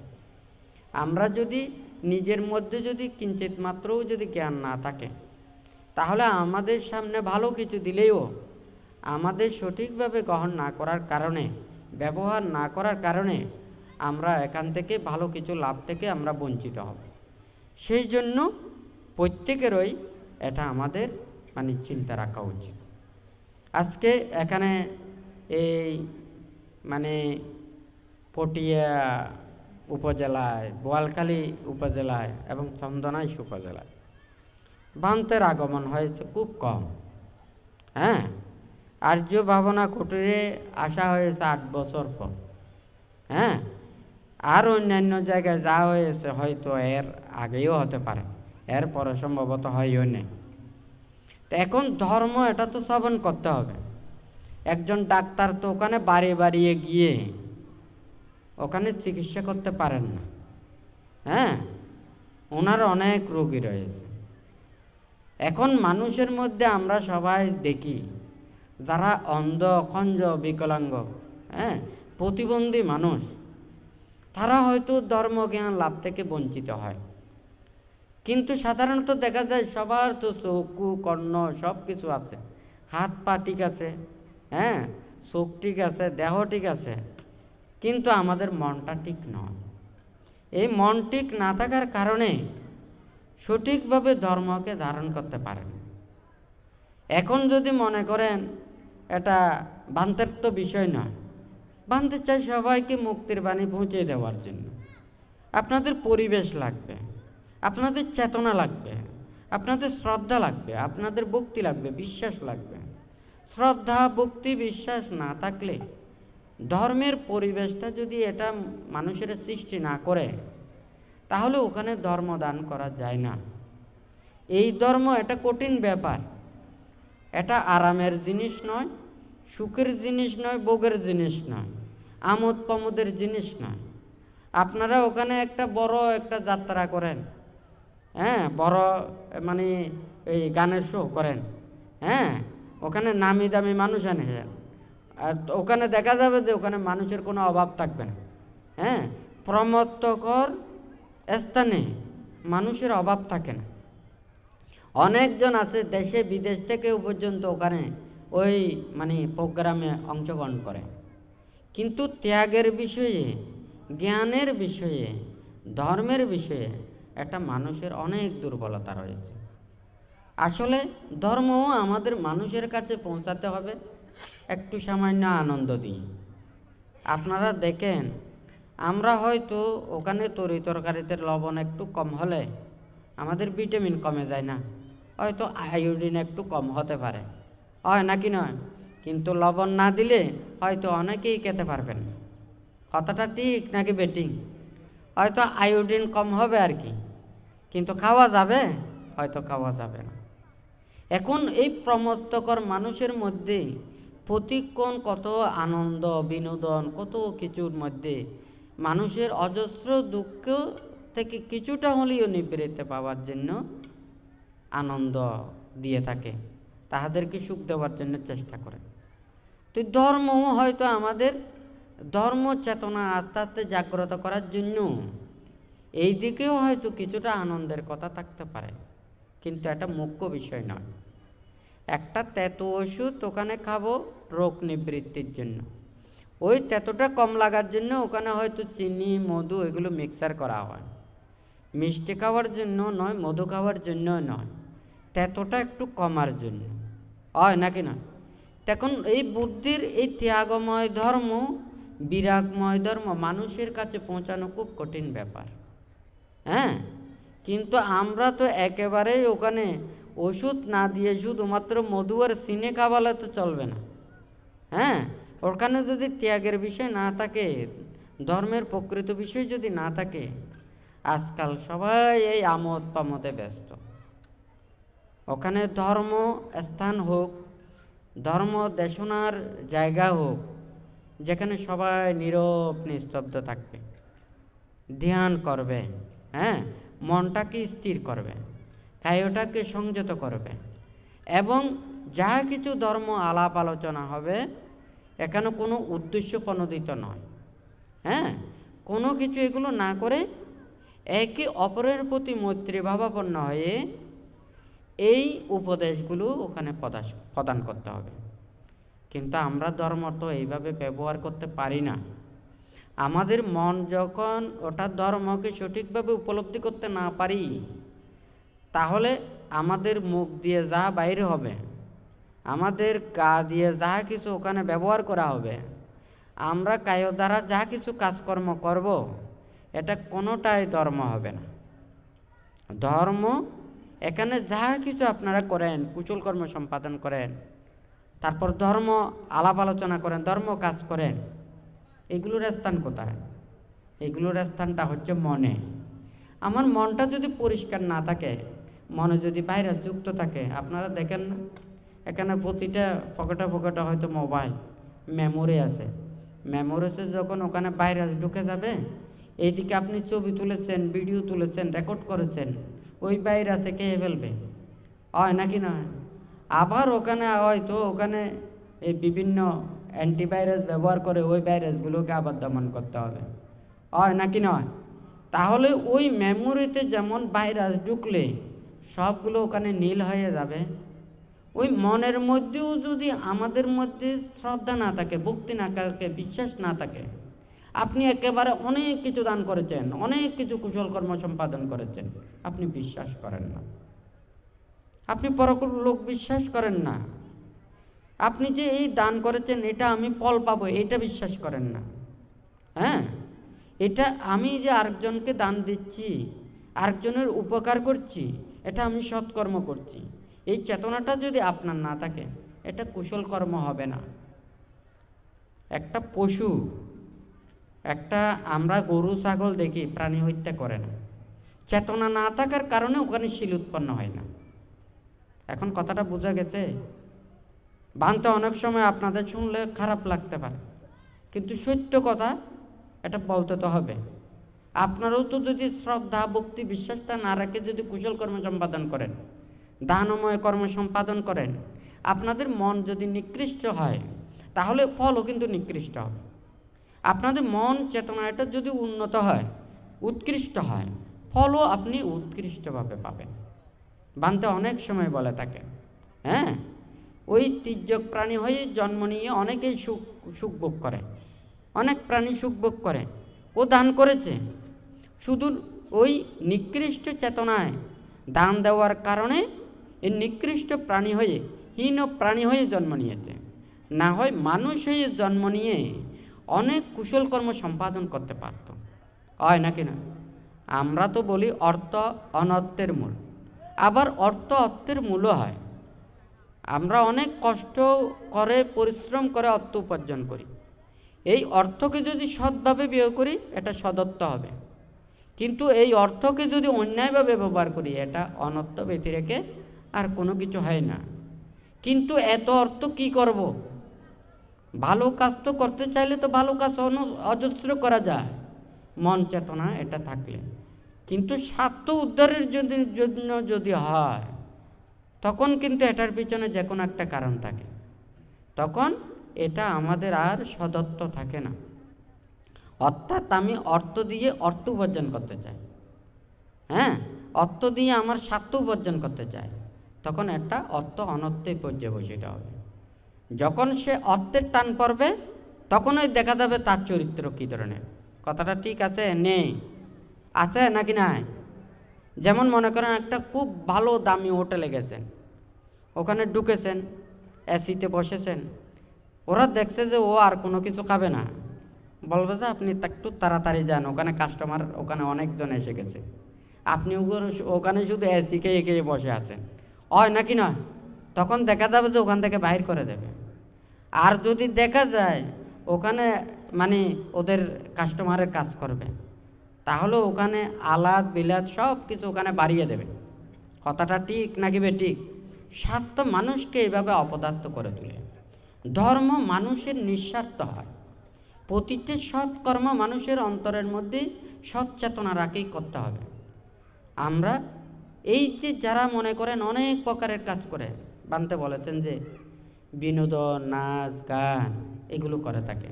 আমরা যদি নিজের মধ্যে যদি কিঞ্চিত মাত্রও যদি জ্ঞান না থাকে, তাহলে আমাদের সামনে ভালো কিছু দিলেও আমাদের সঠিকভাবে গ্রহণ না করার কারণে, ব্যবহার না করার কারণে আমরা এখান থেকে ভালো কিছু লাভ থেকে আমরা বঞ্চিত হব। সেই জন্য প্রত্যেকেরই এটা আমাদের মানে চিন্তা রাখা উচিত। আজকে এখানে এই মানে পটিয়া উপজেলায়, বোয়ালখালী উপজেলায় এবং চন্দনাইশ উপজেলায় বান্তের আগমন হয়েছে খুব কম। হ্যাঁ, আর্য ভাবনা কুটিরে আসা হয়েছে 8 বছর পর। হ্যাঁ, আর অন্যান্য জায়গায় যা হয়েছে হয়তো এর আগেও হতে পারে, এর পরে সম্ভবত হয়ও নেই। তো এখন ধর্ম এটা তো শ্রবণ করতে হবে। একজন ডাক্তার তো ওখানে বাড়িয়ে গিয়ে ওখানে চিকিৎসা করতে পারেন না। হ্যাঁ, ওনার অনেক রোগী রয়েছে। এখন মানুষের মধ্যে আমরা সবাই দেখি যারা অন্ধ, খঞ্জ, বিকলাঙ্গ, হ্যাঁ, প্রতিবন্ধী মানুষ, তারা হয়তো ধর্মজ্ঞান লাভ থেকে বঞ্চিত হয়। কিন্তু সাধারণত দেখা যায় সবার তো চক্ষু, কর্ণ সব কিছু আছে, হাত পা ঠিক আছে, হ্যাঁ, চোখ ঠিক আছে, দেহ ঠিক আছে, কিন্তু আমাদের মনটা ঠিক নয়। এই মন ঠিক না থাকার কারণে সঠিকভাবে ধর্মকে ধারণ করতে পারেন। এখন যদি মনে করেন এটা বান্তের তো বিষয় নয়, বানতে চাই সবাইকে মুক্তির বাণী পৌঁছে দেওয়ার জন্য। আপনাদের পরিবেশ লাগবে, আপনাদের চেতনা লাগবে, আপনাদের শ্রদ্ধা লাগবে, আপনাদের ভক্তি লাগবে, বিশ্বাস লাগবে। শ্রদ্ধা, ভক্তি, বিশ্বাস না থাকলে, ধর্মের পরিবেশটা যদি এটা মানুষের সৃষ্টি না করে, তাহলে ওখানে ধর্ম দান করা যায় না। এই ধর্ম এটা কঠিন ব্যাপার, এটা আরামের জিনিস নয়, সুখের জিনিস নয়, ভোগের জিনিস নয়, আমোদ প্রমোদের জিনিস নয়। আপনারা ওখানে একটা বড় একটা যাত্রা করেন, হ্যাঁ, বড় মানে এই গানের শো করেন, হ্যাঁ, ওখানে নামি দামি মানুষ আনেন, আর ওখানে দেখা যাবে যে ওখানে মানুষের কোনো অভাব থাকবে না। হ্যাঁ, প্রমত্তকর স্থানে মানুষের অভাব থাকে না। অনেকজন আছে দেশে বিদেশ থেকেও পর্যন্ত ওখানে ওই মানে প্রোগ্রামে অংশগ্রহণ করে, কিন্তু ত্যাগের বিষয়ে, জ্ঞানের বিষয়ে, ধর্মের বিষয়ে একটা মানুষের অনেক দুর্বলতা রয়েছে। আসলে ধর্মও আমাদের মানুষের কাছে পৌঁছাতে হবে একটু সামান্য আনন্দ দিয়ে। আপনারা দেখেন, আমরা হয়তো ওখানে তরি তরকারিতে লবণ একটু কম হলে আমাদের ভিটামিন কমে যায় না, হয়তো আয়োডিন একটু কম হতে পারে, হয় নাকি নয়? কিন্তু লবণ না দিলে হয়তো অনেকেই খেতে পারবেন না। কথাটা ঠিক নাকি বেটিং? হয়তো আয়োডিন কম হবে আর কি, কিন্তু খাওয়া যাবে? হয়তো খাওয়া যাবে না। এখন এই প্রমত্তকর মানুষের মধ্যে প্রতিক্ষণ কত আনন্দ, বিনোদন, কত কিছুর মধ্যে মানুষের অজস্র দুঃখ থেকে কিছুটা হলেও নিবৃত্তি পাওয়ার জন্য আনন্দ দিয়ে থাকে, তাহাদেরকে সুখ দেওয়ার জন্য চেষ্টা করে। তো ধর্ম হয়তো আমাদের ধর্ম চেতনা আস্তে আস্তে জাগ্রত করার জন্য এই দিকেও হয়তো কিছুটা আনন্দের কথা থাকতে পারে, কিন্তু এটা মুখ্য বিষয় নয়। একটা তেতো ওষুধ ওখানে খাবো রোগ নিবৃত্তির জন্য, ওই তেতোটা কম লাগার জন্য ওখানে হয়তো চিনি, মধু এগুলো মিক্সার করা হয়। মিষ্টি খাওয়ার জন্য নয়, মধু খাওয়ার জন্য নয়, তেতোটা একটু কমার জন্য, হয় নাকি না? তখন এই বুদ্ধির এই ত্যাগময় ধর্ম, বিরাগময় ধর্ম মানুষের কাছে পৌঁছানো খুব কঠিন ব্যাপার। হ্যাঁ, কিন্তু আমরা তো একেবারেই ওখানে ওষুধ না দিয়ে শুধুমাত্র মধু আর চিনি খাওয়ালে তো চলবে না। হ্যাঁ, ওখানে যদি ত্যাগের বিষয় না থাকে, ধর্মের প্রকৃত বিষয় যদি না থাকে, আজকাল সবাই এই আমোদ প্রমোদে ব্যস্ত। ওখানে ধর্ম স্থান হোক, ধর্ম দেশনার জায়গা হোক, যেখানে সবাই নীরব নিস্তব্ধ থাকবে, ধ্যান করবে, হ্যাঁ, মনটাকে স্থির করবে, কায়টাকে সংযত করবে, এবং যা কিছু ধর্ম আলাপ আলোচনা হবে এখানে কোনো উদ্দেশ্য প্রণোদিত নয়। হ্যাঁ, কোনো কিছু এগুলো না করে একে অপরের প্রতি মৈত্রীভাবাপন্ন হয়ে এই উপদেশগুলো ওখানে প্রদান করতে হবে। কিন্তু আমরা ধর্ম তো এইভাবে ব্যবহার করতে পারি না। আমাদের মন যখন ওটা ধর্মকে সঠিকভাবে উপলব্ধি করতে না পারি, তাহলে আমাদের মুখ দিয়ে যা বাইরে হবে, আমাদের গা দিয়ে যা কিছু ওখানে ব্যবহার করা হবে, আমরা কায় দ্বারা যা কিছু কাজকর্ম করব, এটা কোনোটাই ধর্ম হবে না। ধর্ম এখানে যা কিছু আপনারা করেন, কুশল কর্ম সম্পাদন করেন, তারপর ধর্ম আলাপ আলোচনা করেন, ধর্ম কাজ করেন, এগুলোর স্থান কোথায়? এগুলোর স্থানটা হচ্ছে মনে। আমার মনটা যদি পরিষ্কার না থাকে, মনে যদি ভাইরাস যুক্ত থাকে, আপনারা দেখেন না এখানে প্রতিটা পকেটে পকেটে হয়তো মোবাইল, মেমোরি আছে। মেমোরিতে যখন ওখানে ভাইরাস ঢুকে যাবে, এইদিকে আপনি ছবি তুলেছেন, ভিডিও তুলেছেন, রেকর্ড করেছেন, ওই ভাইরাসে খেয়ে ফেলবে, হয় নাকি নয়? আবার ওখানে হয়তো ওখানে এই বিভিন্ন অ্যান্টিভাইরাস ব্যবহার করে ওই ভাইরাসগুলোকে আবার দমন করতে হবে, হয় নাকি নয়? তাহলে ওই মেমোরিতে যেমন ভাইরাস ঢুকলে সবগুলো ওখানে নীল হয়ে যাবে, ওই মনের মধ্যেও যদি আমাদের মধ্যে শ্রদ্ধা না থাকে, ভক্তি না থাকে, বিশ্বাস না থাকে, আপনি একেবারে অনেক কিছু দান করেছেন, অনেক কিছু কুশল কর্ম সম্পাদন করেছেন, আপনি বিশ্বাস করেন না, আপনি পরলোক বিশ্বাস করেন না, আপনি যে এই দান করেছেন এটা আমি ফল পাবো এটা বিশ্বাস করেন না। হ্যাঁ, এটা আমি যে আরেকজনকে দান দিচ্ছি, আরেকজনের উপকার করছি, এটা আমি সৎকর্ম করছি, এই চেতনাটা যদি আপনার না থাকে, এটা কুশল কর্ম হবে না। একটা পশু, আমরা গরু ছাগল দেখি প্রাণী হত্যা করে না, চেতনা না থাকার কারণে ওখানে শীল উৎপন্ন হয় না। এখন কথাটা বোঝা গেছে? বানতে অনেক সময় আপনাদের শুনলে খারাপ লাগতে পারে, কিন্তু সত্য কথা, এটা বলতে তো হবে। আপনারাও তো যদি শ্রদ্ধা ভক্তি বিশ্বাসটা না রাখে যদি কুশল কর্ম সম্পাদন করেন, দানময় কর্ম সম্পাদন করেন, আপনাদের মন যদি নিকৃষ্ট হয় তাহলে ফলও কিন্তু নিকৃষ্ট হবে। আপনাদের মন চেতনা এটা যদি উন্নত হয়, উৎকৃষ্ট হয়, ফলও আপনি উৎকৃষ্টভাবে পাবেন। বানতে অনেক সময় বলে থাকে, হ্যাঁ, ওই তির্যক প্রাণী হয়ে জন্ম নিয়ে অনেকেই সুখ ভোগ করে, অনেক প্রাণী সুখ ভোগ করে, ও দান করেছে, শুধু ওই নিকৃষ্ট চেতনায় দান দেওয়ার কারণে এই নিকৃষ্ট প্রাণী হয়ে, হীন প্রাণী হয়ে জন্ম নিয়েছে। না হয় মানুষ হয়ে জন্ম নিয়ে অনেক কুশল কর্ম সম্পাদন করতে পারত, হয় নাকি না? আমরা তো বলি অর্থ অনর্থের মূল, আবার অর্থ অর্থের মূলও হয়। আমরা অনেক কষ্ট করে পরিশ্রম করে অর্থ উপার্জন করি, এই অর্থকে যদি সৎভাবে ব্যয় করি এটা সদর্থ হবে, কিন্তু এই অর্থকে যদি অন্যায়ভাবে ব্যবহার করি এটা অনর্থ ব্যতি রেখে আর কোনো কিছু হয় না। কিন্তু এত অর্থ কি করব? ভালো কাজ তো করতে চাইলে তো ভালো কাজ অজস্র করা যায়, মন চেতনা এটা থাকলে। কিন্তু স্বার্থ উদ্ধারের জন্য যদি হয়, তখন কিন্তু এটার পিছনে যে কোনো একটা কারণ থাকে, তখন এটা আমাদের আর সদর্থ থাকে না। অর্থাৎ আমি অর্থ দিয়ে অর্থ উপার্জন করতে চাই, হ্যাঁ, অর্থ দিয়ে আমার স্বার্থ উপার্জন করতে চাই, তখন একটা অর্থ অনর্থে পর্যবসিত হবে। যখন সে অর্থের টান পড়বে তখনই দেখা যাবে তার চরিত্র কী ধরনের। কথাটা ঠিক আছে? নেই, আছে নাকি নাই? যেমন মনে করেন একটা খুব ভালো দামি হোটেলে গেছেন, ওখানে ঢুকেছেন, এসিতে বসেছেন, ওরা দেখছে যে ও আর কোনো কিছু খাবে না, বলবে যে আপনি একটু তাড়াতাড়ি যান, ওখানে কাস্টমার, ওখানে অনেকজন এসে গেছে, আপনি ওখানে শুধু এসি খেয়ে খেয়ে বসে আছেন, হয় নাকি নয়? তখন দেখা যাবে যে ওখান থেকে বাইর করে দেবে। আর যদি দেখা যায় ওখানে মানে ওদের কাস্টমারের কাজ করবে, তাহলে ওখানে আলাদ বিলাদ সব কিছু ওখানে বাড়িয়ে দেবে। কথাটা ঠিক নাকি বেঠিক? স্বার্থ মানুষকে এইভাবে অপদার্থ করে তোলে। ধর্ম মানুষের নিঃস্বার্থ হয়, প্রতিটি সৎকর্ম মানুষের অন্তরের মধ্যে সৎচেতনা রাখেই করতে হবে। আমরা এই যে যারা মনে করেন অনেক প্রকারের কাজ করে, বানতে বলেছেন যে বিনোদন, নাচ, গান এগুলো করে থাকে,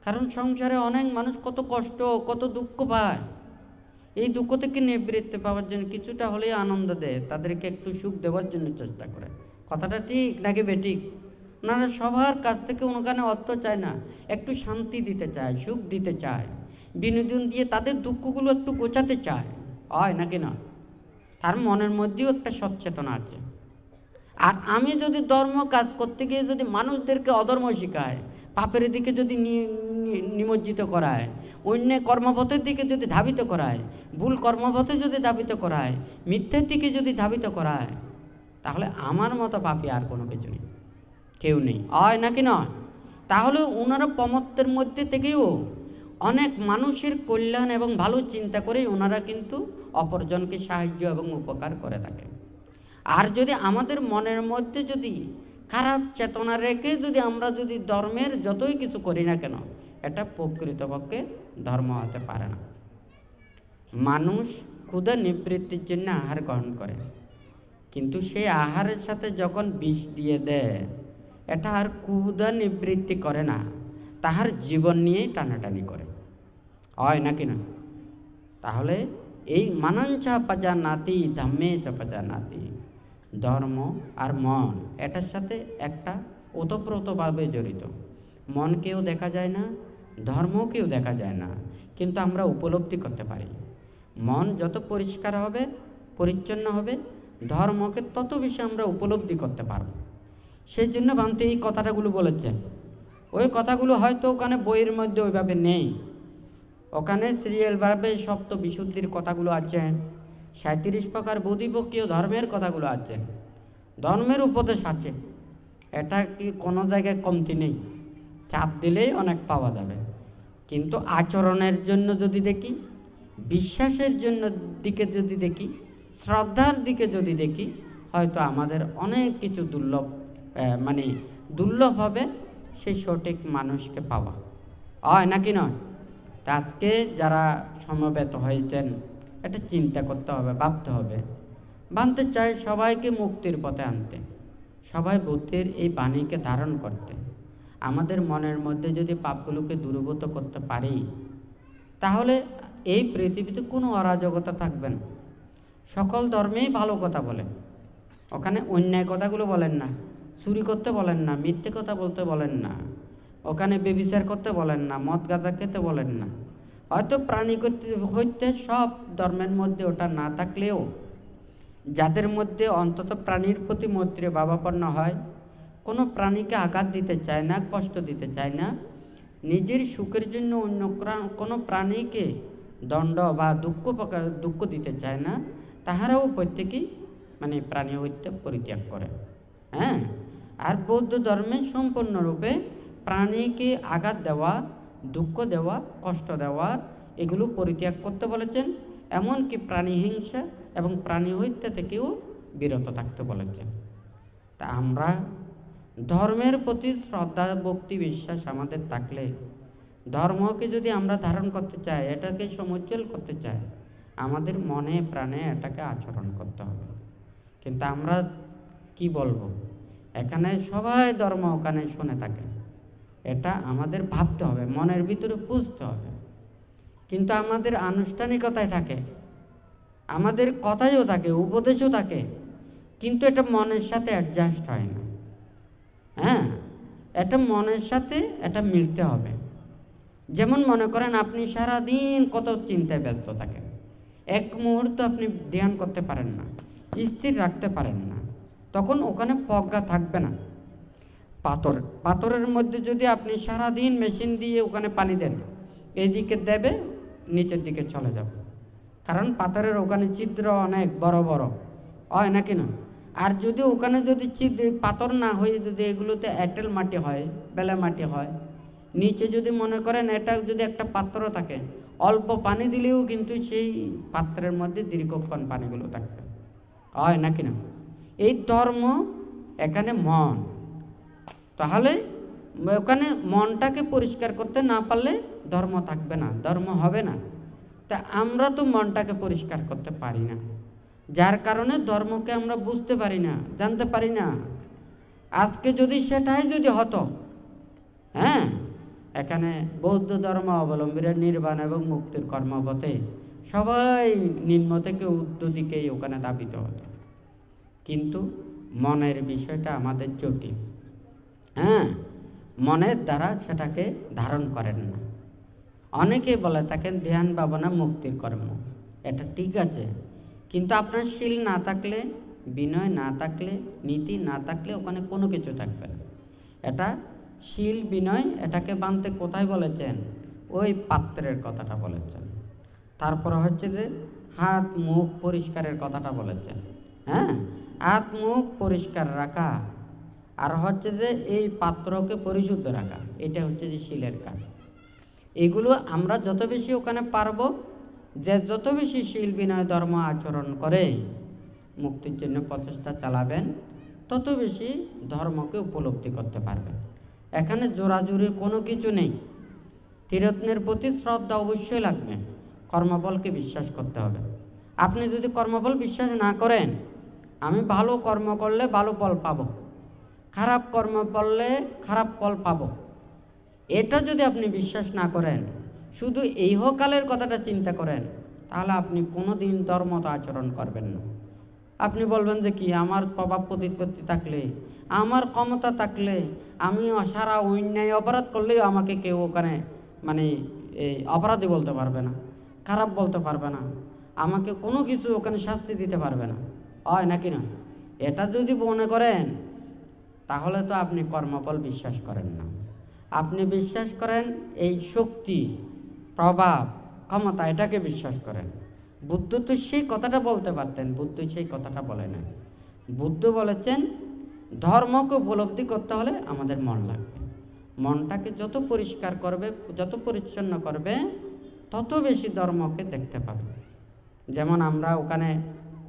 কারণ সংসারে অনেক মানুষ কত কষ্ট, কত দুঃখ পায়, এই দুঃখ থেকে নিবৃত্তি পাওয়ার জন্য কিছুটা হলেই আনন্দ দেয়, তাদেরকে একটু সুখ দেওয়ার জন্য চেষ্টা করে। কথাটা ঠিক নাকি বেঠিক? ওনারা সবার কাছ থেকে ওখানে অর্থ চায় না, একটু শান্তি দিতে চায়, সুখ দিতে চায়, বিনোদন দিয়ে তাদের দুঃখগুলো একটু গোছাতে চায়, হয় নাকি না? তার মনের মধ্যেও একটা সচেতনা আছে। আর আমি যদি ধর্ম কাজ করতে গিয়ে যদি মানুষদেরকে অধর্ম শেখায়, পাপের দিকে যদি নিমজ্জিত করায়, অন্য কর্মপথের দিকে যদি ধাবিত করায়, ভুল কর্মপথে যদি ধাবিত করায়, মিথ্যের দিকে যদি ধাবিত করায়, তাহলে আমার মতো পাপী আর কোনো কিছু নেই, কেউ নেই, হয় নাকি নয়? তাহলে ওনারা প্রমত্তের মধ্যে থেকেও অনেক মানুষের কল্যাণ এবং ভালো চিন্তা করেই ওনারা কিন্তু অপরজনকে সাহায্য এবং উপকার করে থাকে। আর যদি আমাদের মনের মধ্যে যদি খারাপ চেতনা রেখে যদি আমরা যদি ধর্মের যতই কিছু করি না কেন, এটা প্রকৃতপক্ষে ধর্ম হতে পারে না। মানুষ ক্ষুধা নিবৃত্তির জন্য আহার গ্রহণ করে, কিন্তু সেই আহারের সাথে যখন বিষ দিয়ে দেয়, এটা আর ক্ষুধা নিবৃত্তি করে না, তাহার জীবন নিয়েই টানাটানি করে, হয় নাকি না? তাহলে এই মানাঞ্চা পাজা নাতি ধাম্মে চাপাজা নাতি, ধর্ম আর মন এটার সাথে একটা ওতপ্রোতভাবে জড়িত। মনকেও দেখা যায় না, ধর্মকেও দেখা যায় না, কিন্তু আমরা উপলব্ধি করতে পারি। মন যত পরিষ্কার হবে, পরিচ্ছন্ন হবে, ধর্মকে তত বেশি আমরা উপলব্ধি করতে পারব। সেই জন্য ভান্তি এই কথাটাগুলো বলেছেন। ওই কথাগুলো হয়তো ওখানে বইয়ের মধ্যে ওইভাবে নেই, ওখানে সিরিয়ালভাবে সপ্ত বিশুদ্ধির কথাগুলো আছে, 37 প্রকার বোধিপক্ষীয় ধর্মের কথাগুলো আছে, ধর্মের উপদেশ আছে। এটা কি কোনো জায়গায় কমতি নেই, চাপ দিলেই অনেক পাওয়া যাবে। কিন্তু আচরণের জন্য যদি দেখি, বিশ্বাসের জন্য দিকে যদি দেখি, শ্রদ্ধার দিকে যদি দেখি, হয়তো আমাদের অনেক কিছু দুর্লভ হবে সেই সঠিক মানুষকে পাওয়া, হয় নাকি নয়? তা আজকে যারা সমবেত হয়েছেন, এটা চিন্তা করতে হবে, ভাবতে হবে। ভাবতে চাই সবাইকে মুক্তির পথে আনতে, সবাই বুদ্ধির এই বাণীকে ধারণ করতে। আমাদের মনের মধ্যে যদি পাপগুলোকে দূরীভূত করতে পারি, তাহলে এই পৃথিবীতে কোনো অরাজকতা থাকবে না। সকল ধর্মেই ভালো কথা বলেন, ওখানে অন্যায় কথাগুলো বলেন না, চুরি করতে বলেন না, মিথ্যে কথা বলতে বলেন না, ওখানে ব্যভিচার করতে বলেন না, মদ গাঁজা খেতে বলেন না। হয়তো প্রাণী হইতে সব ধর্মের মধ্যে ওটা না থাকলেও, যাদের মধ্যে অন্তত প্রাণীর প্রতি মৈত্রী ভাবাপন্ন হয়, কোনো প্রাণীকে আঘাত দিতে চায় না, কষ্ট দিতে চায় না, নিজের সুখের জন্য অন্য কোনো প্রাণীকে দণ্ড বা দুঃখ দিতে চায় না, তাহারাও প্রত্যেকেই প্রাণী হইতে পরিত্যাগ করে। হ্যাঁ, আর বৌদ্ধ ধর্মে সম্পূর্ণরূপে প্রাণীকে আঘাত দেওয়া, দুঃখ দেওয়া, কষ্ট দেওয়া এগুলো পরিত্যাগ করতে বলেছেন। এমনকি প্রাণী হিংসা এবং প্রাণী হত্যা থেকেও বিরত থাকতে বলেছেন। তা আমরা ধর্মের প্রতি শ্রদ্ধা, ভক্তি, বিশ্বাস আমাদের থাকলে, ধর্মকে যদি আমরা ধারণ করতে চাই, এটাকে সমুজ্জ্বল করতে চাই, আমাদের মনে প্রাণে এটাকে আচরণ করতে হবে। কিন্তু আমরা কি বলবো, এখানে সবাই ধর্ম ওখানে শুনে থাকে, এটা আমাদের ভাবতে হবে, মনের ভিতরে বুঝতে হবে। কিন্তু আমাদের আনুষ্ঠানিকতায় থাকে, আমাদের কথাইও থাকে, উপদেশও থাকে, কিন্তু এটা মনের সাথে অ্যাডজাস্ট হয় না। হ্যাঁ, এটা মনের সাথে এটা মিলতে হবে। যেমন মনে করেন আপনি সারাদিন কত চিন্তায় ব্যস্ত থাকেন, এক মুহূর্ত আপনি ধ্যান করতে পারেন না, স্থির রাখতে পারেন না, তখন ওখানে প্রজ্ঞা থাকবে না। পাথরের মধ্যে যদি আপনি সারাদিন মেশিন দিয়ে ওখানে পানি দেন, এইদিকে দেবে, নিচের দিকে চলে যাবে, কারণ পাথরের ওখানে ছিদ্র অনেক বড় বড়, হয় নাকি না? আর যদি ওখানে যদি পাথর না হয়ে যদি এগুলোতে এঁটেল মাটি হয়, বেলে মাটি হয়, নিচে যদি মনে করেন এটা যদি একটা পাত্র থাকে, অল্প পানি দিলেও কিন্তু সেই পাত্রের মধ্যে দীর্ঘক্ষণ পানিগুলো থাকবে, হয় নাকি না? এই ধর্ম এখানে মন, তাহলে ওখানে মনটাকে পরিষ্কার করতে না পারলে ধর্ম থাকবে না, ধর্ম হবে না। তা আমরা তো মনটাকে পরিষ্কার করতে পারি না, যার কারণে ধর্মকে আমরা বুঝতে পারি না, জানতে পারি না। আজকে যদি সেটাই যদি হতো, হ্যাঁ, এখানে বৌদ্ধ ধর্ম অবলম্বীরা নির্বাণ এবং মুক্তির কর্মপথে সবাই নিম্ন থেকে ঊর্ধ্ব দিকেই ওখানে দাবিত হতো। কিন্তু মনের বিষয়টা আমাদের জটিল। হ্যাঁ, মনের দ্বারা সেটাকে ধারণ করেন না। অনেকে বলে থাকেন ধ্যান ভাবনা মুক্তির কর্ম, এটা ঠিক আছে, কিন্তু আপনার শীল না থাকলে, বিনয় না থাকলে, নীতি না থাকলে ওখানে কোনো কিছু থাকবে না। এটা শীল বিনয় এটাকে বানতে কোথায় বলেছেন? ওই পাত্রের কথাটা বলেছেন। তারপর হচ্ছে যে হাত মুখ পরিষ্কারের কথাটা বলেছেন। হ্যাঁ, হাত মুখ পরিষ্কার রাখা আর হচ্ছে যে এই পাত্রকে পরিশুদ্ধ রাখা, এটা হচ্ছে যে শীলের কাজ। এগুলো আমরা যত বেশি ওখানে পারবো, যে যত বেশি শীল বিনয় ধর্ম আচরণ করে, মুক্তির জন্য প্রচেষ্টা চালাবেন, তত বেশি ধর্মকে উপলব্ধি করতে পারবেন। এখানে জোরাজুরির কোনো কিছু নেই। তীরত্নের প্রতি শ্রদ্ধা অবশ্যই লাগবে, কর্মফলকে বিশ্বাস করতে হবে। আপনি যদি কর্মফল বিশ্বাস না করেন, আমি ভালো কর্ম করলে ভালো ফল পাবো, খারাপ কর্ম করলে খারাপ ফল পাবো, এটা যদি আপনি বিশ্বাস না করেন, শুধু ইহকালের কথাটা চিন্তা করেন, তাহলে আপনি কোনো দিন ধর্মত আচরণ করবেন না। আপনি বলবেন যে কি, আমার প্রভাব প্রতিপত্তি থাকলে, আমার ক্ষমতা থাকলে, আমি সারা অন্যায় অপরাধ করলেও আমাকে কেউ ওখানে মানে এই অপরাধী বলতে পারবে না, খারাপ বলতে পারবে না, আমাকে কোনো কিছু ওখানে শাস্তি দিতে পারবে না, হয় নাকি না? এটা যদি মনে করেন, তাহলে তো আপনি কর্মফল বিশ্বাস করেন না। আপনি বিশ্বাস করেন এই শক্তি, প্রভাব, ক্ষমতা, এটাকে বিশ্বাস করেন। বুদ্ধ তো সেই কথাটা বলতে পারতেন, বুদ্ধ সেই কথাটা বলে না। বুদ্ধ বলেছেন ধর্মকে উপলব্ধি করতে হলে আমাদের মন লাগবে। মনটাকে যত পরিষ্কার করবে, যত পরিচ্ছন্ন করবে, তত বেশি ধর্মকে দেখতে পাবে। যেমন আমরা ওখানে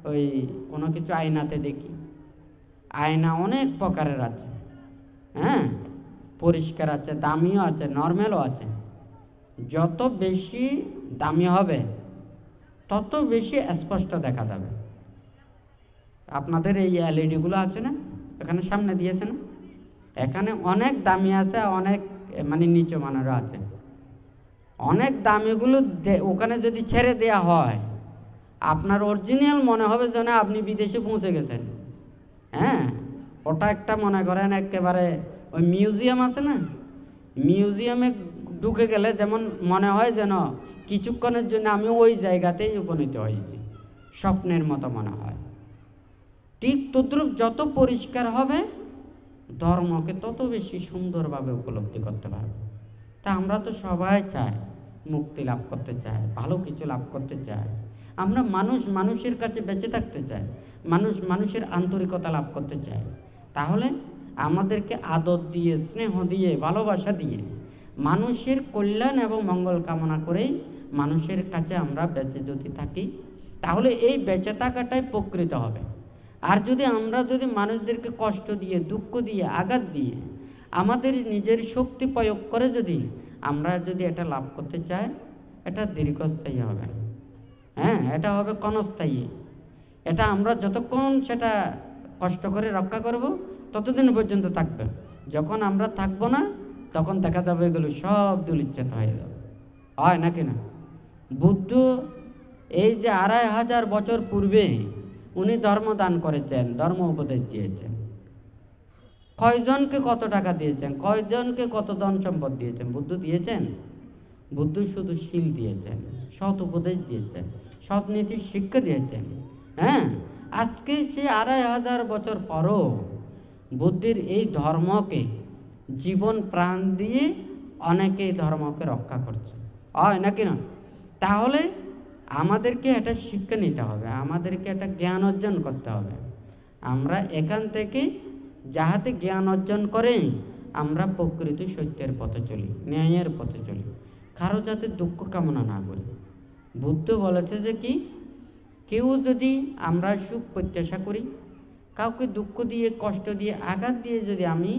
ওই কোনো কিছু আয়নাতে দেখি, আয়না অনেক প্রকারের আছে, হ্যাঁ, পরিষ্কার আছে, দামিও আছে, নর্মালও আছে। যত বেশি দামি হবে তত বেশি স্পষ্ট দেখা যাবে। আপনাদের এই এলইডিগুলো আছে না, এখানে সামনে দিয়েছে না, এখানে অনেক দামি আছে, অনেক মানে নিচু মানেরও আছে। অনেক দামিগুলো ওখানে যদি ছেড়ে দেওয়া হয়, আপনার অরিজিনাল মনে হবে যেন আপনি বিদেশে পৌঁছে গেছেন। হ্যাঁ, ওটা একটা মনে করেন একেবারে ওই মিউজিয়াম আছে না, মিউজিয়ামে ঢুকে গেলে যেমন মনে হয় যেন কিছুক্ষণের জন্য আমি ওই জায়গাতেই উপনীত হয়েছি, স্বপ্নের মতো মনে হয়। ঠিক তদ্রূপ যত পরিষ্কার হবে, ধর্মকে তত বেশি সুন্দরভাবে উপলব্ধি করতে পারবে। তা আমরা তো সবাই চাই মুক্তি লাভ করতে চাই, ভালো কিছু লাভ করতে চাই। আমরা মানুষের কাছে বেঁচে থাকতে চাই, মানুষের আন্তরিকতা লাভ করতে চাই। তাহলে আমাদেরকে আদর দিয়ে, স্নেহ দিয়ে, ভালোবাসা দিয়ে, মানুষের কল্যাণ এবং মঙ্গল কামনা করেই মানুষের কাছে আমরা বেঁচে যদি থাকি, তাহলে এই বেঁচে থাকাটাই প্রকৃত হবে। আর আমরা যদি মানুষদেরকে কষ্ট দিয়ে, দুঃখ দিয়ে, আঘাত দিয়ে, আমাদের নিজের শক্তি প্রয়োগ করে আমরা যদি এটা লাভ করতে চাই, এটা দীর্ঘস্থায়ী হবে। হ্যাঁ, এটা হবে ক্ষণস্থায়ী। এটা আমরা যতক্ষণ সেটা কষ্ট করে রক্ষা করব, ততদিন পর্যন্ত থাকবে। যখন আমরা থাকবো না, তখন দেখা যাবে এগুলো সব দুলিচ্ছেদ হয়ে যাবে, হয় নাকি না? বুদ্ধ এই যে 2500 বছর পূর্বে উনি ধর্ম দান করেছেন, ধর্ম উপদেশ দিয়েছেন। কয়জনকে কত টাকা দিয়েছেন, কয়জনকে কত ধন সম্পদ দিয়েছেন? বুদ্ধ দিয়েছেন? বুদ্ধ শুধু শীল দিয়েছেন, সৎ উপদেশ দিয়েছেন, সৎ নীতির শিক্ষা দিয়েছেন। হ্যাঁ, আজকে সে 2500 বছর পরও বুদ্ধের এই ধর্মকে জীবন প্রাণ দিয়ে অনেকেই ধর্মকে রক্ষা করছে, হয় নাকি না? তাহলে আমাদেরকে এটা শিক্ষা নিতে হবে, আমাদেরকে একটা জ্ঞান অর্জন করতে হবে। আমরা এখান থেকে যাহাতে জ্ঞান অর্জন করে আমরা প্রকৃত সত্যের পথে চলি, ন্যায়ের পথে চলি, কারো যাতে দুঃখ কামনা না করি। বুদ্ধ বলেছে যে কি, কেউ যদি আমরা সুখ প্রত্যাশা করি, কাউকে দুঃখ দিয়ে, কষ্ট দিয়ে, আঘাত দিয়ে যদি আমি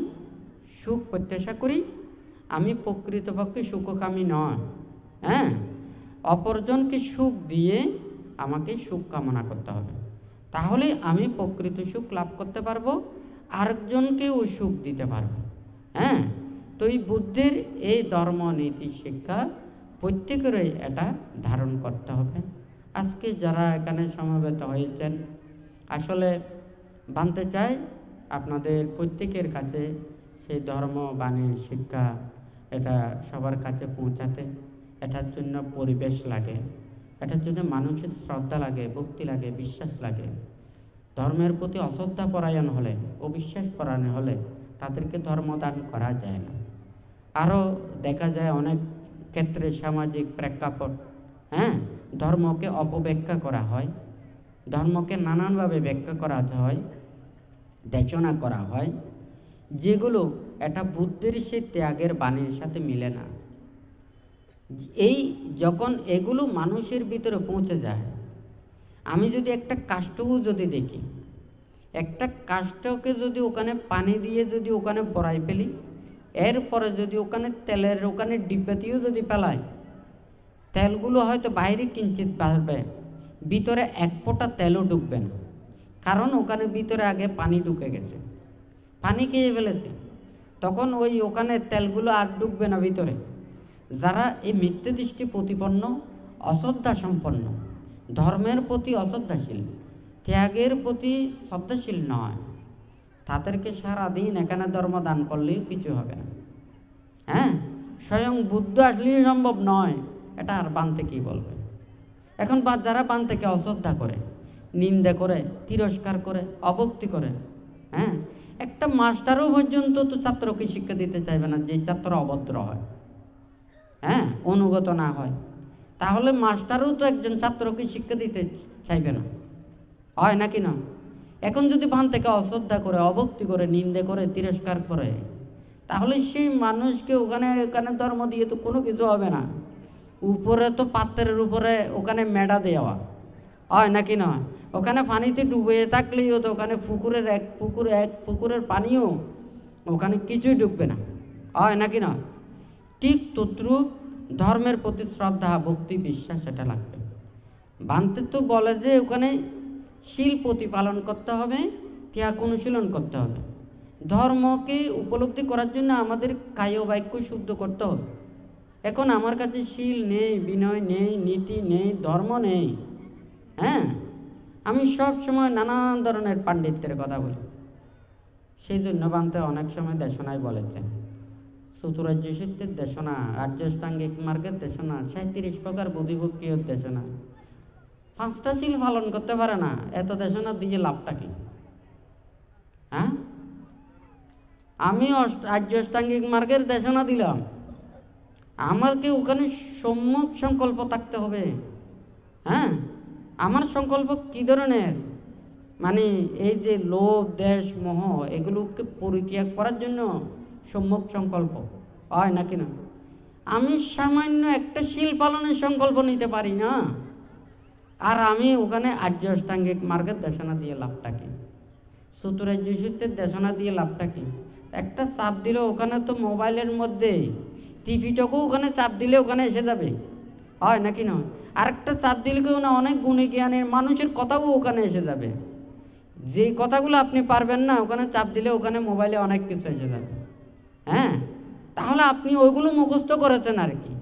সুখ প্রত্যাশা করি, আমি প্রকৃতপক্ষে সুখকামী নয়। হ্যাঁ, অপরজনকে সুখ দিয়ে আমাকে সুখ কামনা করতে হবে, তাহলে আমি প্রকৃত সুখ লাভ করতে পারবো, আরেকজনকেও সুখ দিতে পারবো। হ্যাঁ, তো এই বুদ্ধের এই ধর্ম নীতি শিক্ষা প্রত্যেকেরই এটা ধারণ করতে হবে। আজকে যারা এখানে সমবেত হয়েছেন, আসলে জানতে চাই আপনাদের প্রত্যেকের কাছে সেই ধর্ম বাণীর শিক্ষা এটা সবার কাছে পৌঁছাতে। এটার জন্য পরিবেশ লাগে, এটার জন্য মানুষের শ্রদ্ধা লাগে, ভক্তি লাগে, বিশ্বাস লাগে। ধর্মের প্রতি অশ্রদ্ধা পরায়ণ হলে, অবিশ্বাস পরায়ণ হলে তাদেরকে ধর্মদান করা যায় না। আরও দেখা যায় অনেক ক্ষেত্রে সামাজিক প্রেক্ষাপট, হ্যাঁ, ধর্মকে অপব্যাখ্যা করা হয়, ধর্মকে নানানভাবে ব্যাখ্যা করা হয়, দেচনা করা হয়, যেগুলো এটা বুদ্ধের সেই ত্যাগের বাণীর সাথে মিলে না। এই যখন এগুলো মানুষের ভিতরে পৌঁছে যায়, আমি যদি একটা কাষ্ঠও যদি দেখি, একটা কাষ্ঠকে যদি ওখানে পানি দিয়ে যদি ওখানে বড়াই ফেলি, এরপরে যদি ওখানে তেলের ওখানে ডিব্বাতেও যদি ফেলাই, তেলগুলো হয়তো বাইরে কিঞ্চিত বাড়বে, ভিতরে এক ফোঁটা তেলও ঢুকবে না, কারণ ওখানে ভিতরে আগে পানি ঢুকে গেছে, পানি খেয়ে ফেলেছে। তখন ওখানে তেলগুলো আর ঢুকবে না ভিতরে। যারা এই মিথ্যে দৃষ্টি প্রতিপন্ন, অশ্রদ্ধা সম্পন্ন, ধর্মের প্রতি অশ্রদ্ধাশীল, ত্যাগের প্রতি শ্রদ্ধাশীল নয়, তাদেরকে সারাদিন এখানে ধর্ম দান করলেও কিছু হবে না। হ্যাঁ, স্বয়ং বুদ্ধ আসলেই সম্ভব নয়, এটা আর বানতে কি বলবে। এখন যারা বান থেকে অশ্রদ্ধা করে, নিন্দা করে, তিরস্কার করে, অভক্তি করে, হ্যাঁ, একটা মাস্টারও পর্যন্ত তো ছাত্রকে শিক্ষা দিতে চাইবে না যে ছাত্র অভদ্র হয়, হ্যাঁ, অনুগত না হয়, তাহলে মাস্টারও তো একজন ছাত্রকে শিক্ষা দিতে চাইবে না, হয় নাকি না? এখন যদি বান থেকে অশ্রদ্ধা করে, অভক্তি করে, নিন্দে করে, তিরস্কার করে, তাহলে সেই মানুষকে ওখানে ধর্ম দিয়ে তো কোনো কিছু হবে না। উপরে তো পাত্রের উপরে ওখানে মেডা দেওয়া, হয় নাকি না? ওখানে পানিতে ডুবে থাকলেও তো ওখানে পুকুরের পানিও ওখানে কিছুই ডুববে না, হয় নাকি না? ঠিক তদ্রূপ ধর্মের প্রতি শ্রদ্ধা, ভক্তি, বিশ্বাস এটা লাগবে। বানতে তো বলে যে ওখানে শীল প্রতিপালন করতে হবে, ত্যাগ অনুশীলন করতে হবে। ধর্মকে উপলব্ধি করার জন্য আমাদের কায় বাক্য শুদ্ধ করতে হবে। এখন আমার কাছে শীল নেই, বিনয় নেই, নীতি নেই, ধর্ম নেই, হ্যাঁ, আমি সব সময় নানান ধরনের পাণ্ডিত্যের কথা বলি। সেই জন্য বানতে অনেক সময় দেশনায় বলেছেন, চতুরার্য সত্যের দেশনা, আর্যষ্টাঙ্গিক মার্গের দেশনা, 37 প্রকার বুদ্ধিভক্তির দেশনা। 5টা শীল পালন করতে পারে না, এত দেশনা দিয়ে লাভটা কি? হ্যাঁ, আমি আর্যষ্টাঙ্গিক মার্গের দেশনা দিলাম, আমাকে ওখানে সম্যক সংকল্প থাকতে হবে। হ্যাঁ, আমার সংকল্প কী ধরনের? মানে এই যে লোভ, দেশ, মোহ, এগুলোকে পরিত্যাগ করার জন্য সম্যক সংকল্প, হয় নাকি না? আমি সামান্য একটা শীল পালনের সংকল্প নিতে পারি না, আর আমি ওখানে আর্য অষ্টাঙ্গিক মার্গের দেশনা দিয়ে লাভটা কি? চতুরার্য সত্যের দেশনা দিয়ে লাভটা কি? একটা চাপ দিলে ওখানে তো মোবাইলের মধ্যে টিভিটাকেও ওখানে চাপ দিলে ওখানে এসে যাবে, হয় নাকি না? আরেকটা চাপ দিলে কেউ না, অনেক গুণী জ্ঞানের মানুষের কথাও ওখানে এসে যাবে। যে কথাগুলো আপনি পারবেন না, ওখানে চাপ দিলে ওখানে মোবাইলে অনেক কিছু এসে যাবে। হ্যাঁ, তাহলে আপনি ওইগুলো মুখস্থ করেছেন আর কি।